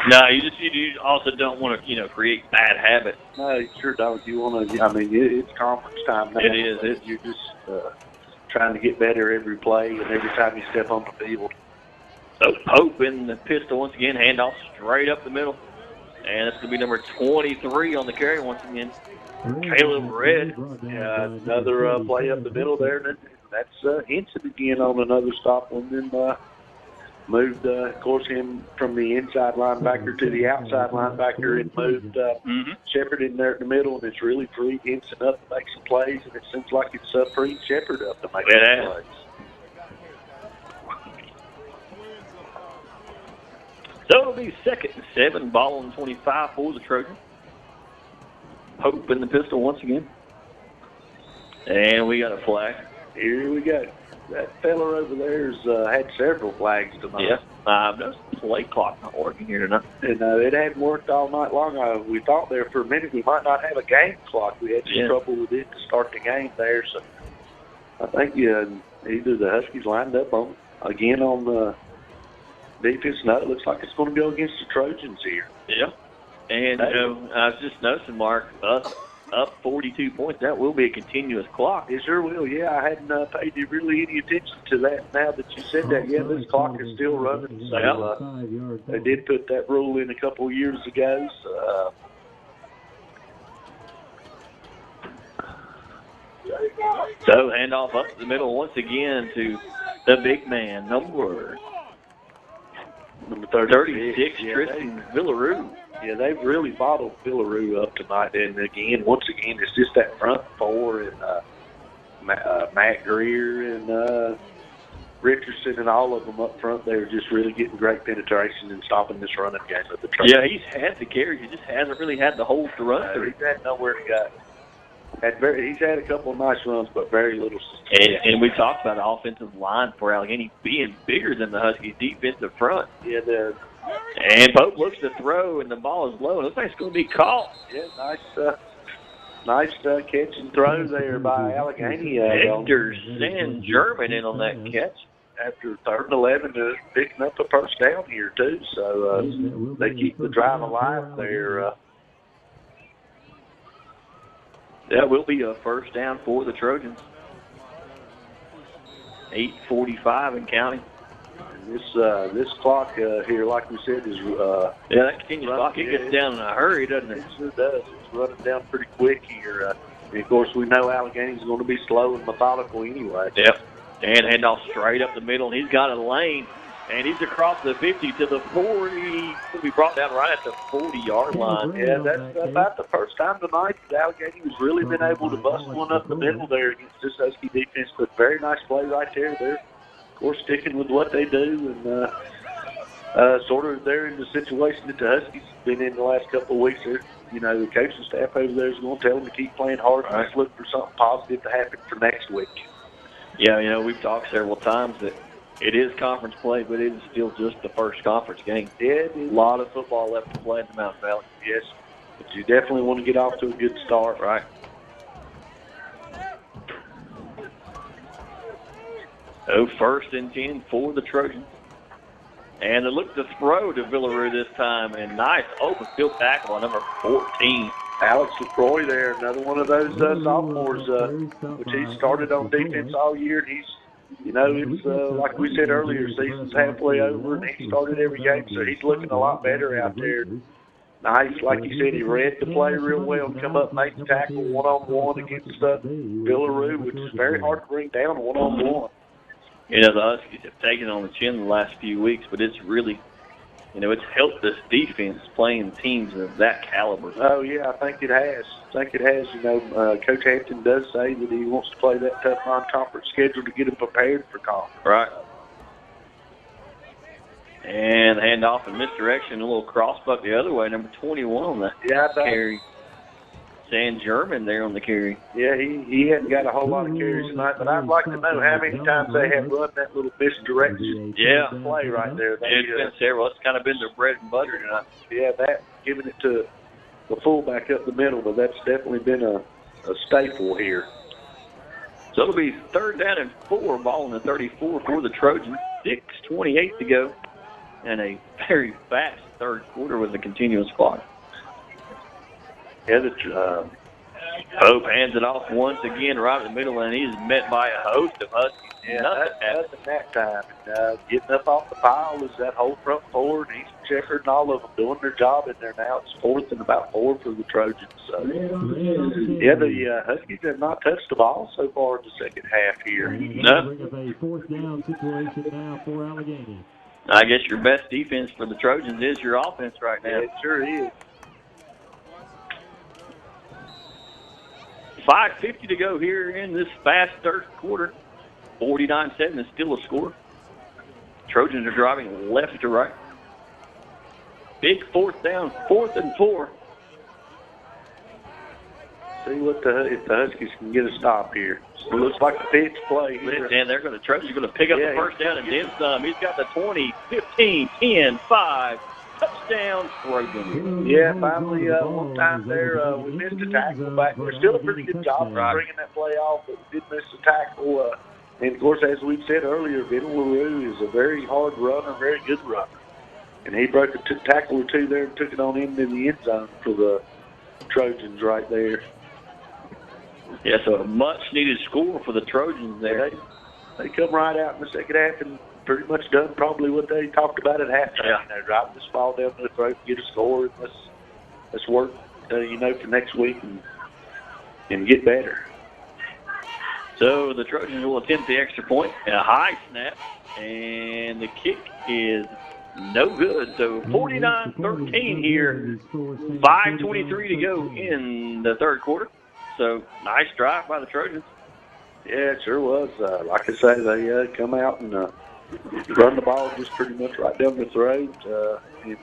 no, you also don't want to create bad habits. No, you sure don't. You want to. I mean, it's conference time now. It is. You're just trying to get better every play and every time you step on the field. So Pope in the pistol once again, handoff straight up the middle, and it's going to be number 23 on the carry once again. Caleb Red. Yeah, another play up the middle there. That's Hinson again on another stop one. Then moved, of course, him from the inside linebacker to the outside linebacker and moved Shepard in there in the middle. And it's really freed Hinson up to make some plays. And it seems like it's freed Shepard up to make some plays. So it'll be 2nd and 7, ball on 25 for the Trojans. Hope in the pistol once again. And we got a flag. Here we go. That fella over there's had several flags tonight. Yeah, I've noticed the play clock not working here tonight. And it hadn't worked all night long. We thought there for a minute we might not have a game clock. We had some trouble with it to start the game there. So I think either the Huskies lined up on the defense. No, it looks like it's going to go against the Trojans here. Yeah. And, I was just noticing, Mark, us up 42 points, that will be a continuous clock. It sure will, yeah. I hadn't paid really any attention to that. Now that you said that, yeah, this clock is still running. So they did put that rule in a couple of years ago. So handoff up the middle once again to the big man, number 36, Tristan Villaroo. Yeah, they've really bottled Villaroo up tonight. And, once again, it's just that front four and Matt Greer and Richardson and all of them up front. They're just really getting great penetration and stopping this running game of the Trojans. Yeah, he's had the carries. He just hasn't really had the holes to run through. He's had nowhere to go. He's had a couple of nice runs, but very little success. And we talked about the offensive line for Alleghany being bigger than the Huskies' defensive front. Yeah, and Pope looks to throw, and the ball is low. It looks like it's going to be caught. Yeah, nice catch and throw there by Alleghany. Hector San German in on that catch. After 3rd and 11, picking up a first down here, too. So they keep the drive alive there. That will be a first down for the Trojans. 8:45 and counting. This clock here, like we said, is that continuous clock. It gets down in a hurry, doesn't it? It sure does. It's running down pretty quick here. And of course, we know Allegany's going to be slow and methodical anyway. Yep. And handoff straight up the middle. He's got a lane, and he's across the 50 to the 40. He'll be brought down right at the 40-yard line. Yeah, that's about the first time tonight that Alleghany has really been able to bust one up the middle there against this Husky defense. But very nice play right there. They're, of course, sticking with what they do, and sort of they're in the situation that the Huskies have been in the last couple of weeks. The coaching staff over there is going to tell them to keep playing hard and let's look for something positive to happen for next week. Yeah, we've talked several times that It is conference play, but it is still just the first conference game. Yeah, it is. A lot of football left to play in the Mountain Valley. Yes, but you definitely want to get off to a good start. Right. So 1st and 10 for the Trojans. And they look to throw to Villaroo this time. And nice open field tackle on number 14. Alex LaCroix there, another one of those sophomores, which he started on defense all year. He's, it's like we said earlier, season's halfway over, and he started every game, so he's looking a lot better out there. Nice, like you said, he read the play real well, come up, make the tackle one-on-one against Villaroo, which is very hard to bring down one-on-one. The Huskies have taken on the chin the last few weeks, but it's really, it's helped this defense playing teams of that caliber. Oh, yeah, I think it has. Coach Hampton does say that he wants to play that tough non-conference schedule to get them prepared for conference. Right. And the handoff and misdirection, a little crossbuck the other way, number 21 on the carry. San German there on the carry. Yeah, he hadn't got a whole lot of carries tonight, but I'd like to know how many times they have run that little misdirection play right there. It's been several. It's kind of been their bread and butter tonight. Yeah, that, giving it to the fullback up the middle, but that's definitely been a staple here. So it'll be 3rd down and 4, ball in the 34 for the Trojans. 6:28 to go, and a very fast third quarter with a continuous clock. Yeah, Pope hands it off once again right in the middle, and he's met by a host of Huskies. Yeah, nothing that time. Getting up off the pile is that whole front four, and he's Shepherd and all of them doing their job in there now. It's 4th and about 4 for the Trojans. So, the Huskies have not touched the ball so far in the second half here. No. A 4th down situation now for Alleghany. I guess your best defense for the Trojans is your offense right now. Yeah, it sure is. 5:50 to go here in this fast third quarter. 49-7 is still a score. Trojans are driving left to right. Big 4th down, 4th and 4. See if the Huskies can get a stop here. It looks like the pitch play here. And they're going to Trojans are going to pick up the first down and then some. He's got the 20, 15, 10, 5. Touchdown, Trojans. Yeah, finally, one time there, we missed a tackle back. We're still a pretty good job of bringing that play off, but we did miss a tackle. And, of course, as we've said earlier, Villaroo is a very hard runner, very good runner. And he broke a tackle or two there and took it on into the end zone for the Trojans right there. Yeah, so a much-needed score for the Trojans there. They come right out in the second half and pretty much done probably what they talked about at halftime. Yeah. They're driving this ball down the throat, get a score, and let's work, for next week and get better. So the Trojans will attempt the extra point, a high snap, and the kick is no good. So 49-13 here, 5:23 to go in the third quarter. So nice drive by the Trojans. Yeah, it sure was. Like I say, they come out and run the ball just pretty much right down the throat and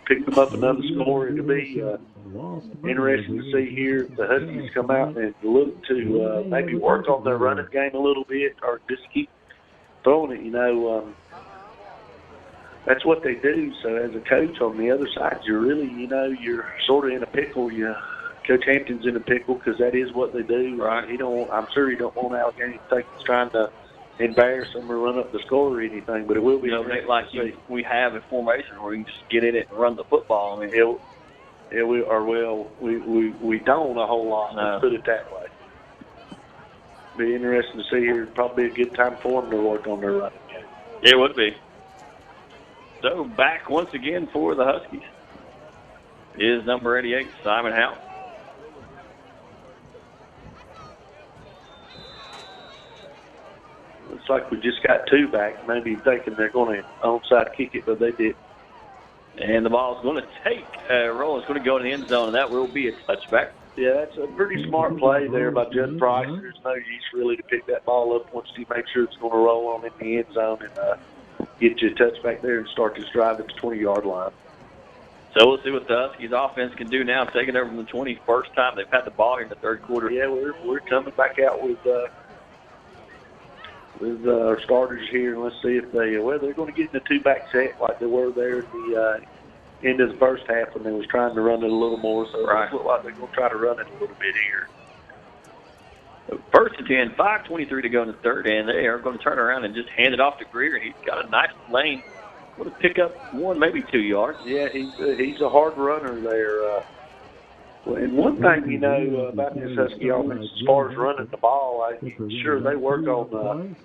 picked them up another score. It'll be interesting to see here if the Huskies come out and look to maybe work on their running game a little bit or just keep throwing it. That's what they do. So as a coach on the other side, you're really, you're sort of in a pickle. Coach Hampton's in a pickle because that is what they do. Right. I'm sure he don't want Alleghany to think he's trying to embarrass them or run up the score or anything, but it will be we have a formation where we can just get in it and run the football. I mean, we don't a whole lot. Let's put it that way. Be interesting to see here. Probably a good time for them to work on their running game. It would be. So back once again for the Huskies is number 88, Simon Howe. Looks like we just got 2 back. Maybe thinking they're going to onside kick it, but they did. And the ball's going to take a roll. It's going to go in the end zone, and that will be a touchback. Yeah, that's a pretty smart play there by Judd Price. There's no use really to pick that ball up once you make sure it's going to roll on in the end zone and get you a touchback there and start this drive at the 20-yard line. So we'll see what the Huskies offense can do now, taking over from the 20. First time they've had the ball here in the third quarter. Yeah, we're coming back out with with our starters here, and let's see if they're going to get in the two-back set like they were there at the end of the first half when they was trying to run it a little more. So it looks like they're going to try to run it a little bit here. First and 10, 5:23 to go in the third, and they are going to turn around and just hand it off to Greer. He's got a nice lane. Going to pick up 1, maybe 2 yards. Yeah, he's a hard runner there. And one thing, you know, about this Husky offense, as far as running the ball, sure they work on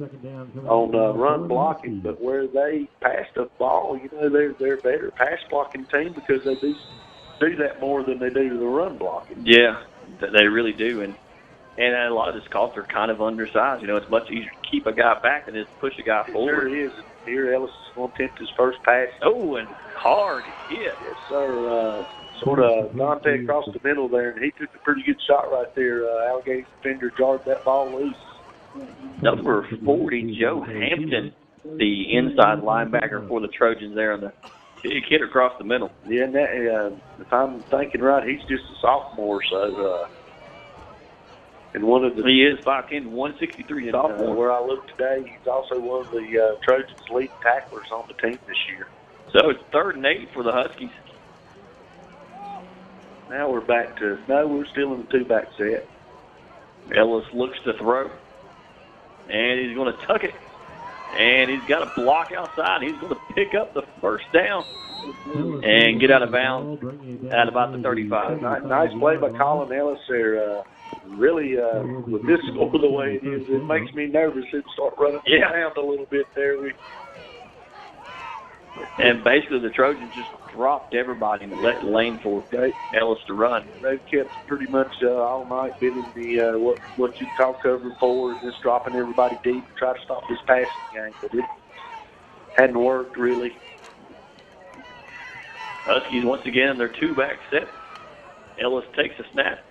run blocking, but where they pass the ball, you know, they're a better pass blocking team because they do that more than they do the run blocking. Yeah, they really do, and a lot of this calls are kind of undersized. You know, it's much easier to keep a guy back than it is to push a guy forward. Sure is. Here, Ellis is going to attempt his first pass. Oh, and hard hit. Yes, sir. Sort of Dante across the middle there, and he took a pretty good shot right there. Alleghany defender jarred that ball loose. Number 40, Joe Hampton, the inside linebacker for the Trojans there on the big hit across the middle. Yeah, and that, if I'm thinking right, he's just a sophomore, so and one of the he is 5'10", 163 sophomore. Where I look today, he's also one of the Trojans' lead tacklers on the team this year. So it's 3rd and 8 for the Huskies. Now we're back to we're still in the two-back set. Ellis looks to throw, and he's going to tuck it, and he's got a block outside. He's going to pick up the first down and get out of bounds at about the 35. Nice play by Colin Ellis there. Really, with this score the way it is, it makes me nervous. It'd start running around a little bit there. And basically the Trojans just dropped everybody and let the lane for Ellis to run. They've kept pretty much all night been in the what you call cover forward, just dropping everybody deep to try to stop this passing game, but it hadn't worked really. Huskies once again, their two-back set. Ellis takes a snap,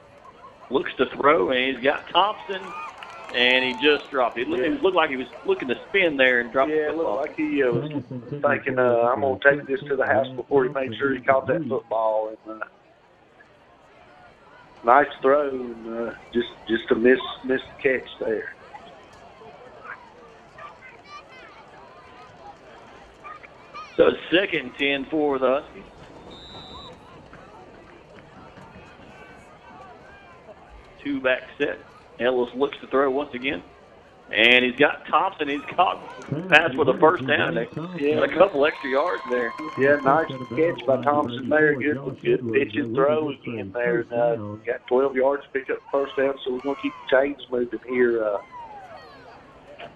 looks to throw, and he's got Thompson, and he just dropped it. It looked like he was looking to spin there and drop the football. Yeah, it looked like he was thinking, I'm going to take this to the house before he made sure he caught that football. And nice throw, and just a missed catch there. So it's 2nd and 10 for the Huskies. Two-back set. Ellis looks to throw once again. And he's got Thompson. He's caught pass for the first down. A couple extra yards there. Yeah, nice catch by Thompson there. Good pitch and throw again there. And, got 12 yards to pick up the first down, so we're going to keep the chains moving here.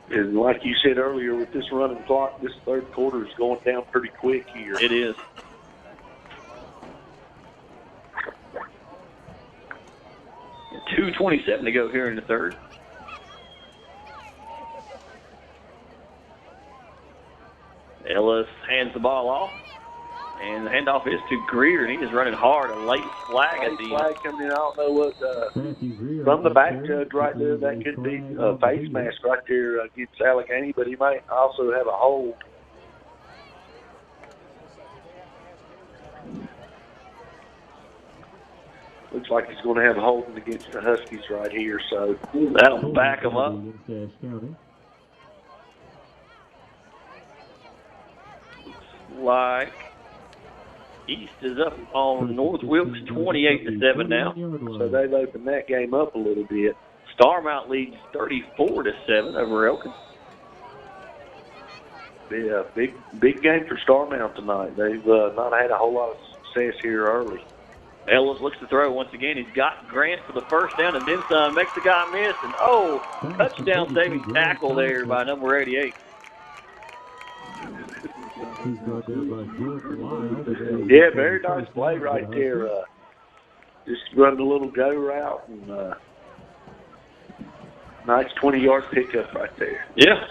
And like you said earlier, with this running clock, this third quarter is going down pretty quick here. It is. .2:27 to go here in the third. Ellis hands the ball off, and the handoff is to Greer, and he is running hard. A late flag at the flag coming in. I don't know what from the back judge right there. That could be a face mask right there against Alleghany, but he might also have a hold. Looks like he's going to have a holding against the Huskies right here, so that'll back him up. Like East is up on North Wilkes 28-7 now. So they've opened that game up a little bit. Starmount leads 34-7 over Elkins. Yeah, big game for Starmount tonight. They've not had a whole lot of success here early. Ellis looks to throw once again. He's got Grant for the first down, and then some. Makes the guy miss, and touchdown saving tackle there by number 88. Yeah, very nice play right there. Just running a little go route, and nice 20-yard pickup right there. Yeah.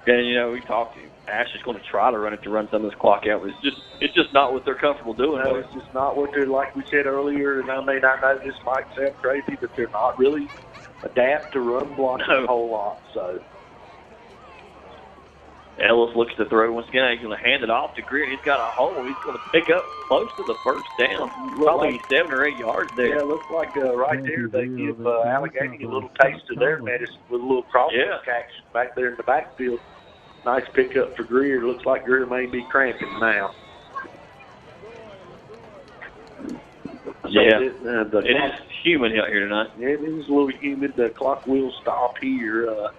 And, we talked to him. Ashe is going to try to run it to run some of this clock out. It's just not what they're comfortable doing. No, it's just not what they're, like we said earlier, and I may not know this might sound crazy, but they're not really adapt to run blocking a whole lot. So Ellis looks to throw once again. He's going to hand it off to Greer. He's got a hole. He's going to pick up close to the first down. Probably 7 or 8 yards there. Yeah, it looks like right there they give Alleghany a little taste of their medicine with a little crossback action back there in the backfield. Nice pickup for Greer. Looks like Greer may be cramping now. Yeah, it is humid out here tonight. Yeah, it is a little humid. The clock will stop here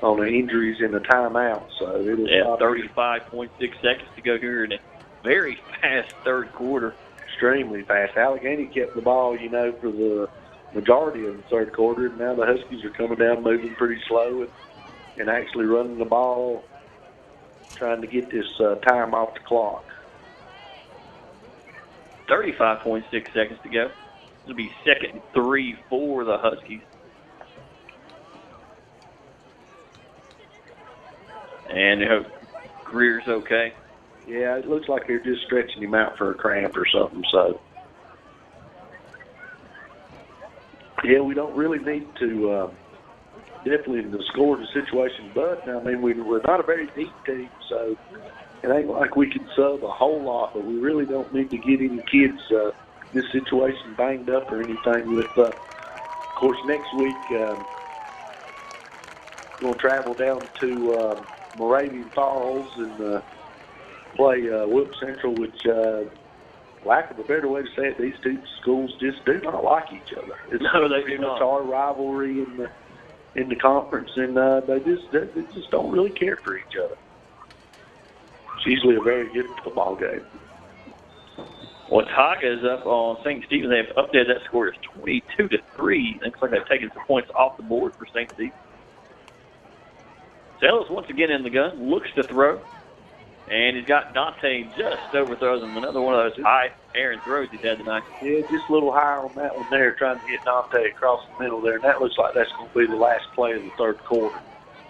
on the injuries in the timeout. So it'll stop. 35.6 seconds to go here in a very fast third quarter. Extremely fast. Alleghany kept the ball, for the majority of the third quarter. And now the Huskies are coming down, moving pretty slow and actually running the ball, trying to get this time off the clock. 35.6 seconds to go. It'll be 2nd and 3 for the Huskies. And I hope Greer's okay. Yeah, it looks like they're just stretching him out for a cramp or something. So, yeah, we don't really need to definitely to score the situation. But, I mean, we're not a very deep team, so it ain't like we can sub a whole lot. But we really don't need to get any kids this situation banged up or anything. With, of course, next week we're going to travel down to Moravian Falls and play Wilkes Central, which, lack of a better way to say it, these two schools just do not like each other. It's they do not. Our rivalry in the conference, and they just don't really care for each other. It's usually a very good football game. Watauga is up on St. Stephen's. They've updated that score to 22-3. Looks like they've taken some points off the board for St. Stephen's. Ellis once again in the gun, looks to throw, and he's got Dante just overthrows him. Another one of those high Aaron throws he's had tonight. Yeah, just a little higher on that one there, trying to get Dante across the middle there, and that looks like that's going to be the last play of the third quarter.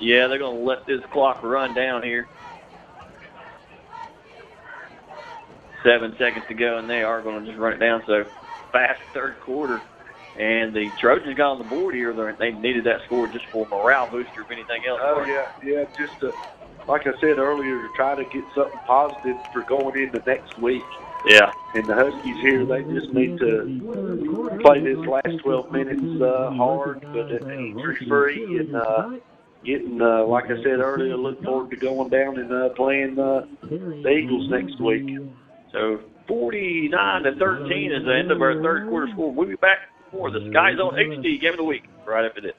Yeah, they're going to let this clock run down here. 7 seconds to go, and they are going to just run it down. So fast third quarter. And the Trojans got on the board here. They needed that score just for morale booster, if anything else. Oh, yeah, just like I said earlier, to try to get something positive for going into next week. Yeah. And the Huskies here, they just need to play this last 12 minutes hard, but injury-free, and getting, like I said earlier, look forward to going down and playing the Eagles next week. So 49-13 is the end of our third quarter score. We'll be back for the Sky Zone HD Game of the Week right after this.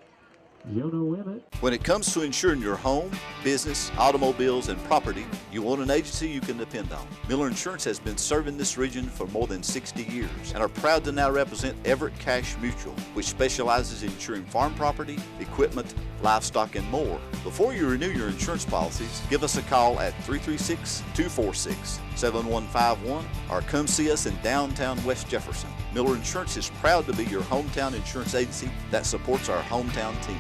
When it comes to insuring your home, business, automobiles, and property, you want an agency you can depend on. Miller Insurance has been serving this region for more than 60 years and are proud to now represent Everett Cash Mutual, which specializes in insuring farm property, equipment, livestock, and more. Before you renew your insurance policies, give us a call at 336-246-7151 or come see us in downtown West Jefferson. Miller Insurance is proud to be your hometown insurance agency that supports our hometown teams.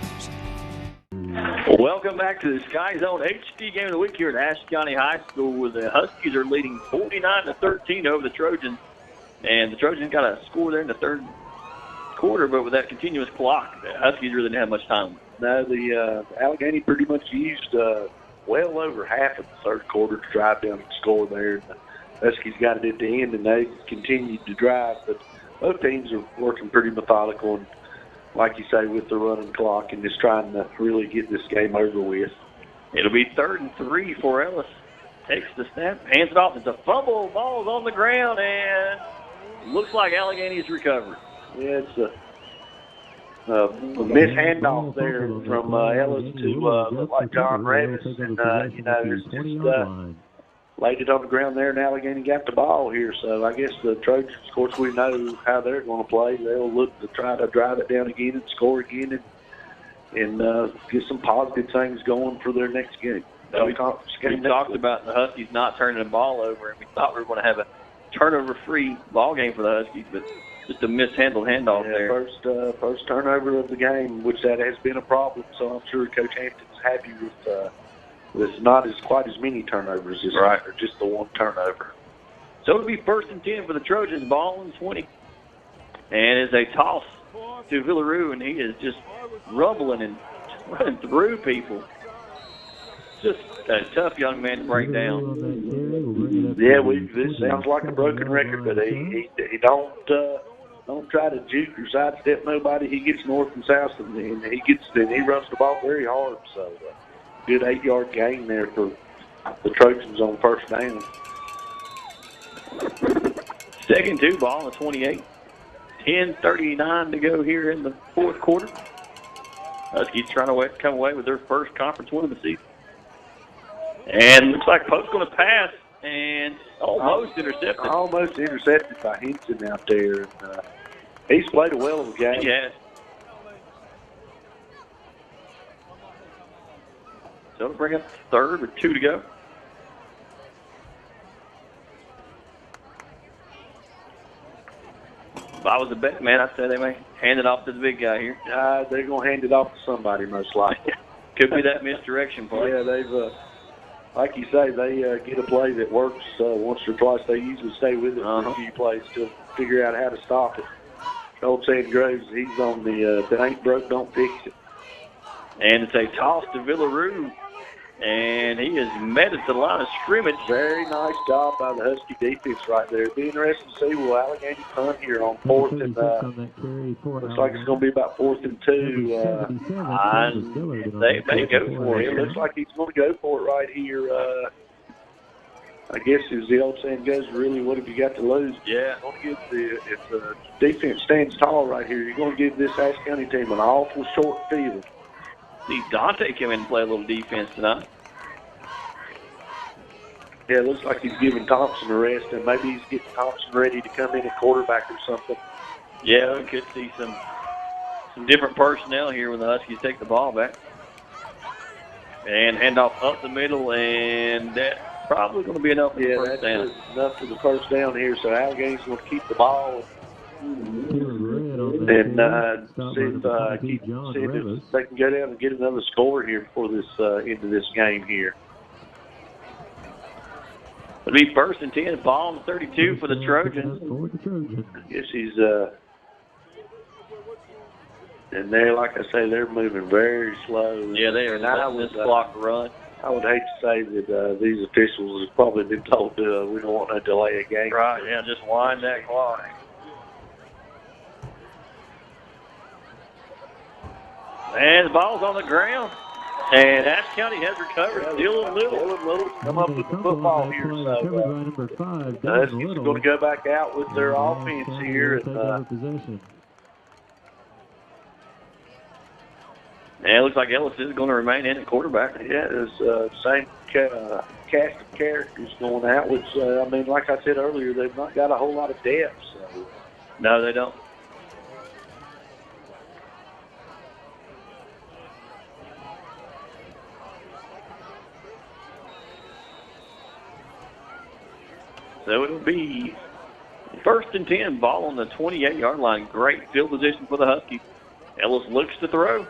Welcome back to the Sky Zone HD Game of the Week here at Ashe County High School, where the Huskies are leading 49-13 over the Trojans. And the Trojans got a score there in the third quarter, but with that continuous clock, the Huskies really didn't have much time. No, the Alleghany pretty much used well over half of the third quarter to drive down the score there. And the Huskies got it at the end, and they continued to drive. But both teams are working pretty methodical and, like you say, with the running clock and just trying to really get this game over with. It'll be 3rd and 3 for Ellis. Takes the snap, hands it off. It's a fumble. Ball's on the ground, and looks like Allegany's recovered. Yeah, it's a miss handoff there from Ellis to look like John Revis. And, it's just laid it on the ground there, and Alleghany got the ball here. So I guess the Trojans, of course, we know how they're going to play. They'll look to try to drive it down again and score again and get some positive things going for their next game. We talked about the Huskies not turning the ball over, and we thought we were going to have a turnover-free ball game for the Huskies, but just a mishandled handoff there. First turnover of the game, which that has been a problem. So I'm sure Coach Hampton's happy with not quite as many turnovers as right, or just the one turnover. So it'll be 1st and 10 for the Trojans, ball on 20. And it's a toss to Villaroo, and he is just rumbling and running through people. just a tough young man to break down. Yeah, this sounds like a broken record, but he don't try to juke or sidestep nobody. He gets north and south, and he runs the ball very hard. So good 8-yard gain there for the Trojans on first down. 2nd 2, ball on the 28. 10:39 to go here in the fourth quarter. Huskies trying to come away with their first conference win of the season. And looks like Pope's going to pass and almost intercepted. Almost intercepted by Henson out there. And, he's played a well of a game. He has. So to bring up 3rd with 2 to go. If I was a bet man, I'd say they may hand it off to the big guy here. They're going to hand it off to somebody most likely. Could be that misdirection play. Yeah, they've, like you say, they get a play that works once or twice. They usually stay with it for a few plays to figure out how to stop it. Old Sam Groves, he's on the if it ain't broke, don't fix it. And it's a toss to Villaroo. And he is met at the line of scrimmage. Very nice job by the Husky defense right there. It'll be interesting to see will Alleghany punt here on 4th and looks like it's going to be about 4th and 2. They go for it. It looks like he's going to go for it right here. I guess as the old saying goes, really, what have you got to lose? Yeah. If the defense stands tall right here, you're going to give this Ashe County team an awful short field. See Dante come in and play a little defense tonight. Yeah, it looks like he's giving Thompson a rest, and maybe he's getting Thompson ready to come in at quarterback or something. Yeah, we could see some different personnel here when the Huskies take the ball back. And handoff up the middle, and that's probably going to be enough for the first down. Yeah, that's enough for the first down here, so Allegany's going to keep the ball. And see if they can go down and get another score here before this into this game here. It'll be 1st and 10, ball on the 32 for the Trojans. I guess he's and they're, like I say, they're moving very slow. Yeah, they are not this block run. I would hate to say that these officials have probably been told we don't want to delay a game. Right, yeah, just wind that clock. And the ball's on the ground. And Ashe County has recovered. Dylan Little come up with the football here. So the Huskies are going to go back out with their offense here. And it looks like Ellis is going to remain in at quarterback. Yeah, it's same cast of characters going out, which, I mean, like I said earlier, they've not got a whole lot of depth. So. No, they don't. So it'll be 1st and 10, ball on the 28-yard line. Great field position for the Huskies. Ellis looks to throw.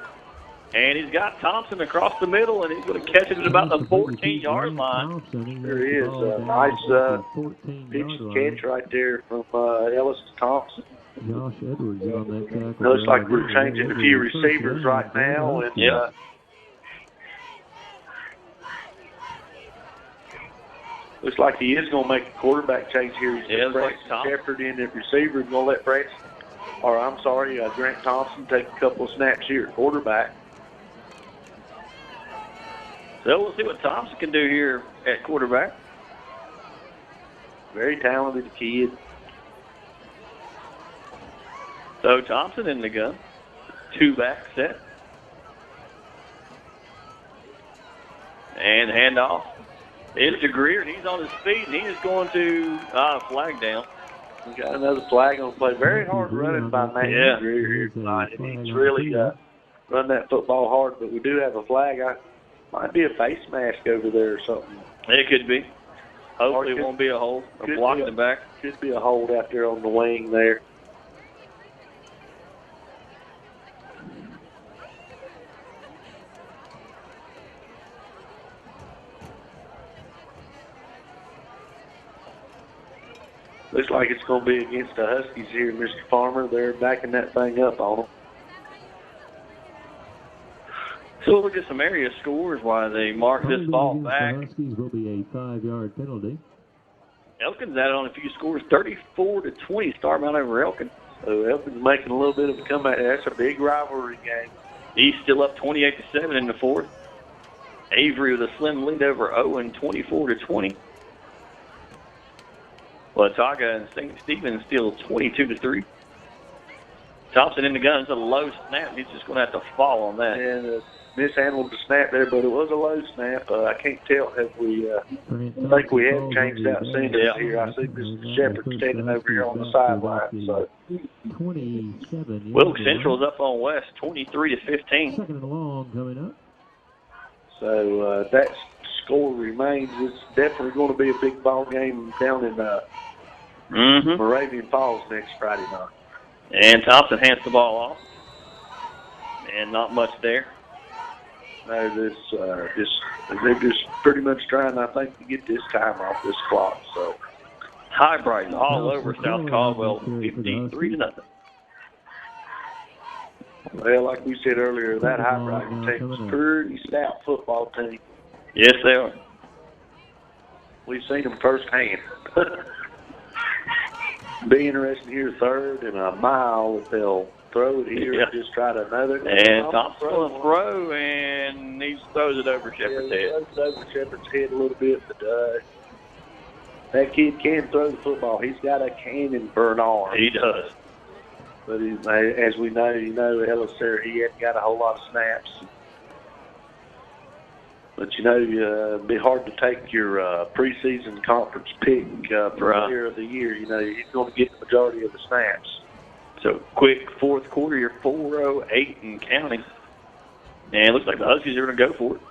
And he's got Thompson across the middle, and he's going to catch it at about the 14-yard line. There he is. A nice pitch catch right there from Ellis to Thompson. Josh Edwards on that tackle. Looks like we're changing a few receivers right now. And, looks like he is going to make a quarterback change here. He's going to bring Shepard in at receiver and going to let Grant Thompson take a couple of snaps here at quarterback. So we'll see what Thompson can do here at quarterback. Very talented kid. So Thompson in the gun. 2-back set. And handoff. It's to Greer, and he's on his feet, and he is going to flag down. We got another flag on play. Very hard running by Matt Greer here tonight. And he's really run that football hard, but we do have a flag. Might be a face mask over there or something. It could be. Hopefully it won't be a hold. A block in the back. Could be a hold out there on the wing there. Looks like it's going to be against the Huskies here, Mr. Farmer. They're backing that thing up on them. So look at some area scores while they mark this ball back. The Huskies will be a 5-yard penalty. Elkin's added on a few scores, 34-20, starting out over Elkin. So Elkin's making a little bit of a comeback. That's a big rivalry game. He's still up 28-7 in the fourth. Avery with a slim lead over Owen, 24-20. Watauga and St. Stephen's still 22-3. Thompson in the gun. It's a low snap. He's just going to have to fall on that. And mishandled the snap there, but it was a low snap. I can't tell if we I think we have changed out seniors here. I see Mr. Shepard standing over here on the sideline. So 27. Wilkes Central's up on West, 23-15. Second and long coming up. So that score remains. It's definitely going to be a big ball game down in Moravian Falls next Friday night. And Thompson hands the ball off. And not much there. No, they're just pretty much trying, I think, to get this time off this clock. So Highbright all over South Caldwell, 53-0. Well, like we said earlier, that Highbright takes a pretty stout football team. Yes, they are. We've seen them firsthand. Be interesting to hear third and a mile if they'll throw it here and just try to another. And Thompson's going to throw, and he throws it over Shepard's head. Throws it over Shepard's head a little bit, but that kid can throw the football. He's got a cannon for an arm. He does. But as we know, Ellis there, he hadn't got a whole lot of snaps. But, it'd be hard to take your preseason conference pick for player of the year. He's going to get the majority of the snaps. So, quick fourth quarter, you're 4:08 and counting. And it looks like the Huskies are going to go for it.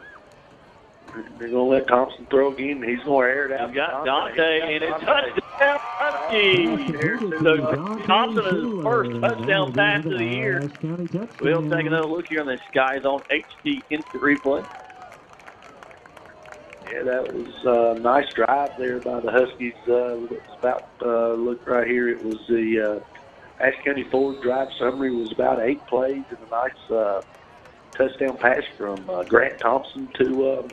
They're going to let Thompson throw again. He's going to air it out. He's got Dante, and it's touchdown Huskies. So, Thompson is his first touchdown pass of the year. We'll take another look here on the Skies on HD Instant Replay. Yeah, that was a nice drive there by the Huskies. It's about, look right here, it was the Ashe County Ford drive summary was about 8 plays and a nice touchdown pass from Grant Thompson to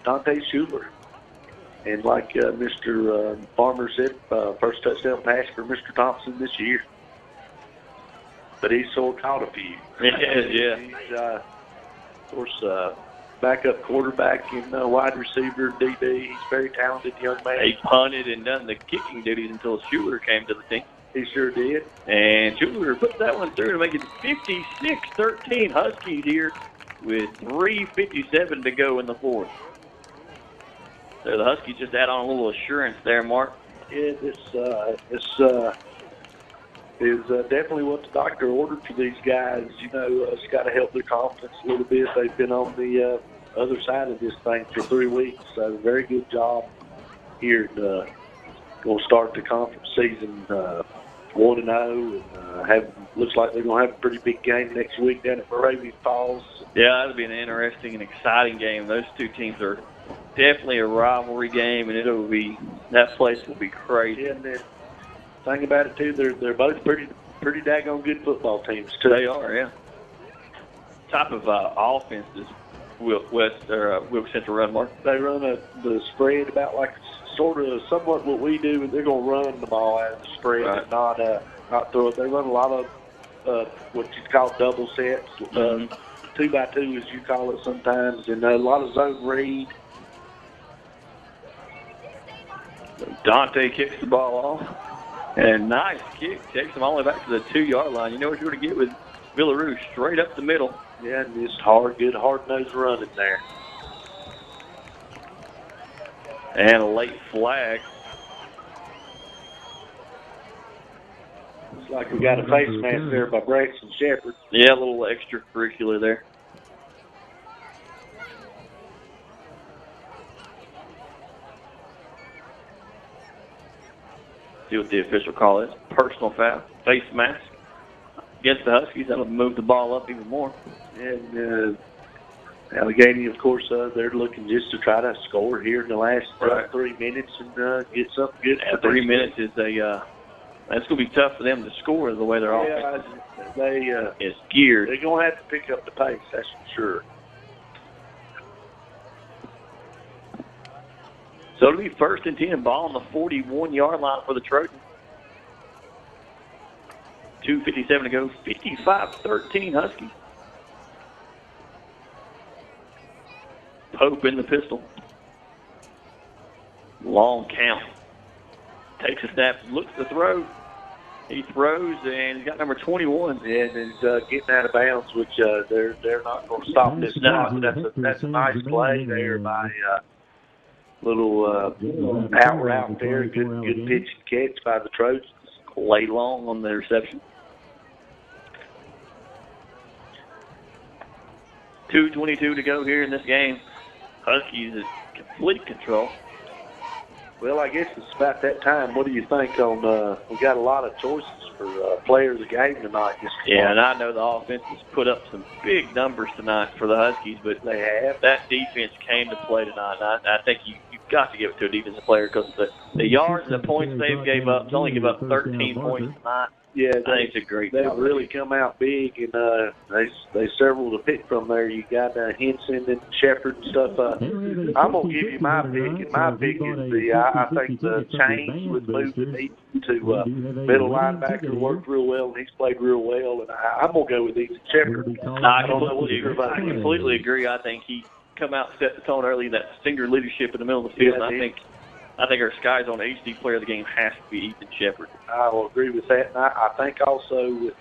Dante Schuler. And like Mr. Farmer said, first touchdown pass for Mr. Thompson this year. But he's sort of caught a few. Yeah. He's, of course, backup quarterback and wide receiver, DB. He's a very talented young man. He punted and done the kicking duties until Schuler came to the team. He sure did. And Schuler put that one through to make it 56-13 Huskies here with 3:57 to go in the fourth. So the Huskies just add on a little assurance there, Mark. Yeah, this is definitely what the doctor ordered for these guys. It's got to help their confidence a little bit. They've been on the other side of this thing for 3 weeks. So very good job here. Going to start the conference season 1-0, and looks like they're going to have a pretty big game next week down at Moravian Falls. Yeah, that'll be an interesting and exciting game. Those two teams are definitely a rivalry game, and that place will be crazy. Yeah, and the thing about it too, they're both pretty daggone good football teams too. They are, yeah. Type of offense is Wilkes Central run, Mark? They run the spread about like sort of somewhat what we do. They're going to run the ball out of the spread and not throw it. They run a lot of what you call double sets, 2x2 as you call it sometimes, and a lot of zone read. Dante kicks the ball off, and nice kick. Takes him all the way back to the 2-yard line. You know what you're going to get with Villaroux, straight up the middle. Yeah, and just good hard-nosed running there. And a late flag. Looks like we got a face mask there by Braxton Shepard. Yeah, a little extracurricular there. See what the official call is. Personal foul. Face mask. Against the Huskies, that'll move the ball up even more. And Alleghany, of course, they're looking just to try to score here in the last 3 minutes and get something good. 3 minutes is that's going to be tough for them to score the way they're offense is geared. They're going to have to pick up the pace, that's for sure. So it'll be 1st and 10, ball on the 41-yard line for the Trojans. 2:57 to go, 55-13 Huskies. Pope in the pistol. Long count. Takes a snap, looks to throw. He throws, and he's got number 21. And he's getting out of bounds, which they're not going to stop this clock. That's a nice play there by little out route there. Good pitch and catch by the Trojans. Lay long on the reception. 2:22 to go here in this game. Huskies is complete control. Well, I guess it's about that time. What do you think on we got a lot of choices for player of the game tonight. Yeah, and I know the offense has put up some big numbers tonight for the Huskies, but they have. That defense came to play tonight. And I think you've got to give it to a defensive player because the yards and the points they gave up, they only give up 13 points tonight. Yeah, I think it's a great they've job. really come out big, and they several to pick from there. You got Henson and Shepard and stuff. I'm gonna give you my pick, and my pick is I think the change with moving to middle linebacker worked real well, and he's played real well. And I'm gonna go with Ethan Shepard. I completely agree. I think he come out and set the tone early. That senior leadership in the middle of the field. Yeah, and I think our Skies on HD player of the game has to be Ethan Shepard. I will agree with that. And I think also with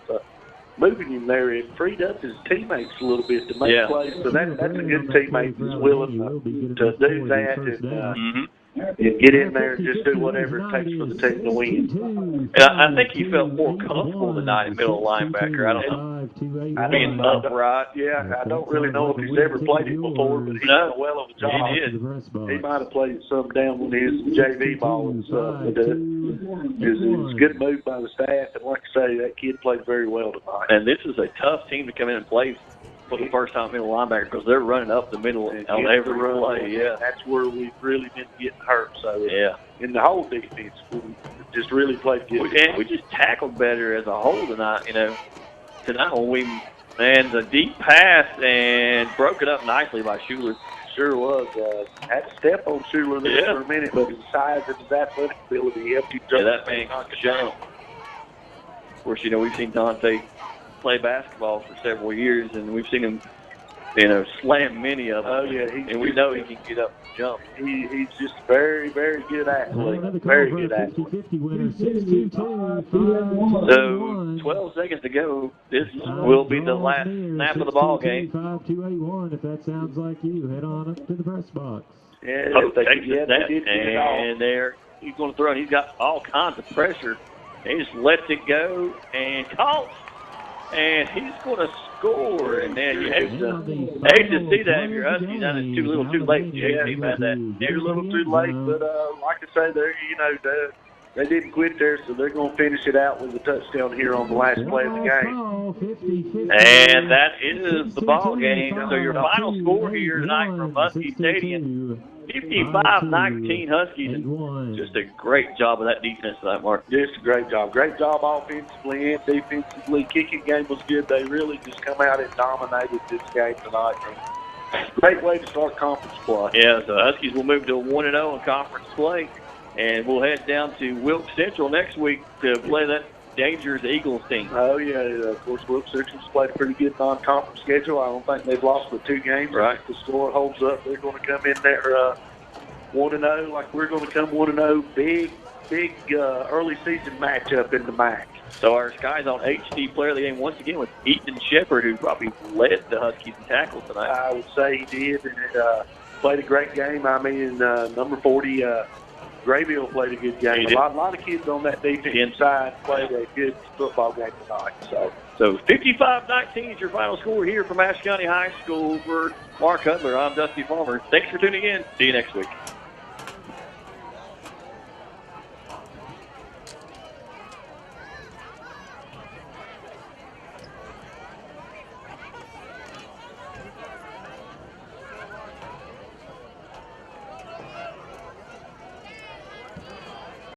moving him there, it freed up his teammates a little bit to make plays. So that's a good teammate that's willing to do that and get in there and just do whatever it takes for the team to win. And I think he felt more comfortable tonight at middle linebacker. I don't know. Being upright. Yeah, I don't really know if he's ever played it before, but he's done well of a job. He did. He might have played some down when he was JV ball and stuff. But it was a good move by the staff. And like I say, that kid played very well tonight. And this is a tough team to come in and play for the first time middle linebacker because they're running up the middle on every play. Yeah, that's where we've really been getting hurt. So yeah, in the whole defense, we just really played good. And we just tackled better as a whole tonight. Tonight when the deep pass and broke it up nicely by Schuler. Sure was. Had to step on Schuler there for a minute, but his size and his athletic ability helped him jump. Yeah, that man could jump. Of course, we've seen Dante play basketball for several years, and we've seen him, slam many of them. Oh, yeah. And we know he can get up and jump. He's just very, very good athlete. Very good athlete. So, 12 seconds to go. This will be the last snap of the ball game. 5281, if that sounds like you, head on up to the press box. Yeah, and there he's going to throw, and he's got all kinds of pressure. He just lets it go and caught. And he's going to score. And then you hate to see that if you're Huskies. Now it's too little too late. Yeah, they're a little too late. But like I say, they didn't quit there, so they're going to finish it out with a touchdown here on the last play of the game. And that is the ball game. So your final score here tonight from Husky Stadium, 55-19 Huskies. And just a great job of that defense tonight, Mark. Just a great job. Great job offensively and defensively. Kicking game was good. They really just come out and dominated this game tonight. Great way to start conference play. Yeah, so Huskies will move to 1-0 in conference play. And we'll head down to Wilkes Central next week to play that dangerous Eagles team. Oh, yeah. Of course, Wilkes Central's played a pretty good non-conference schedule. I don't think they've lost the 2 games. Right. If the score holds up, they're going to come in there 1-0 like we're going to come 1-0. Big early season matchup in the MAC. So our Skies on HD player of the game once again with Ethan Shepard, who probably led the Huskies in tackles tonight. I would say he did, and played a great game. I mean, number 40, Graybill played a good game. A lot of kids on that defensive side played a good football game tonight. So 55-19 is your final score here from Ashe County High School. For Mark Hudler, I'm Dusty Farmer. Thanks for tuning in. See you next week.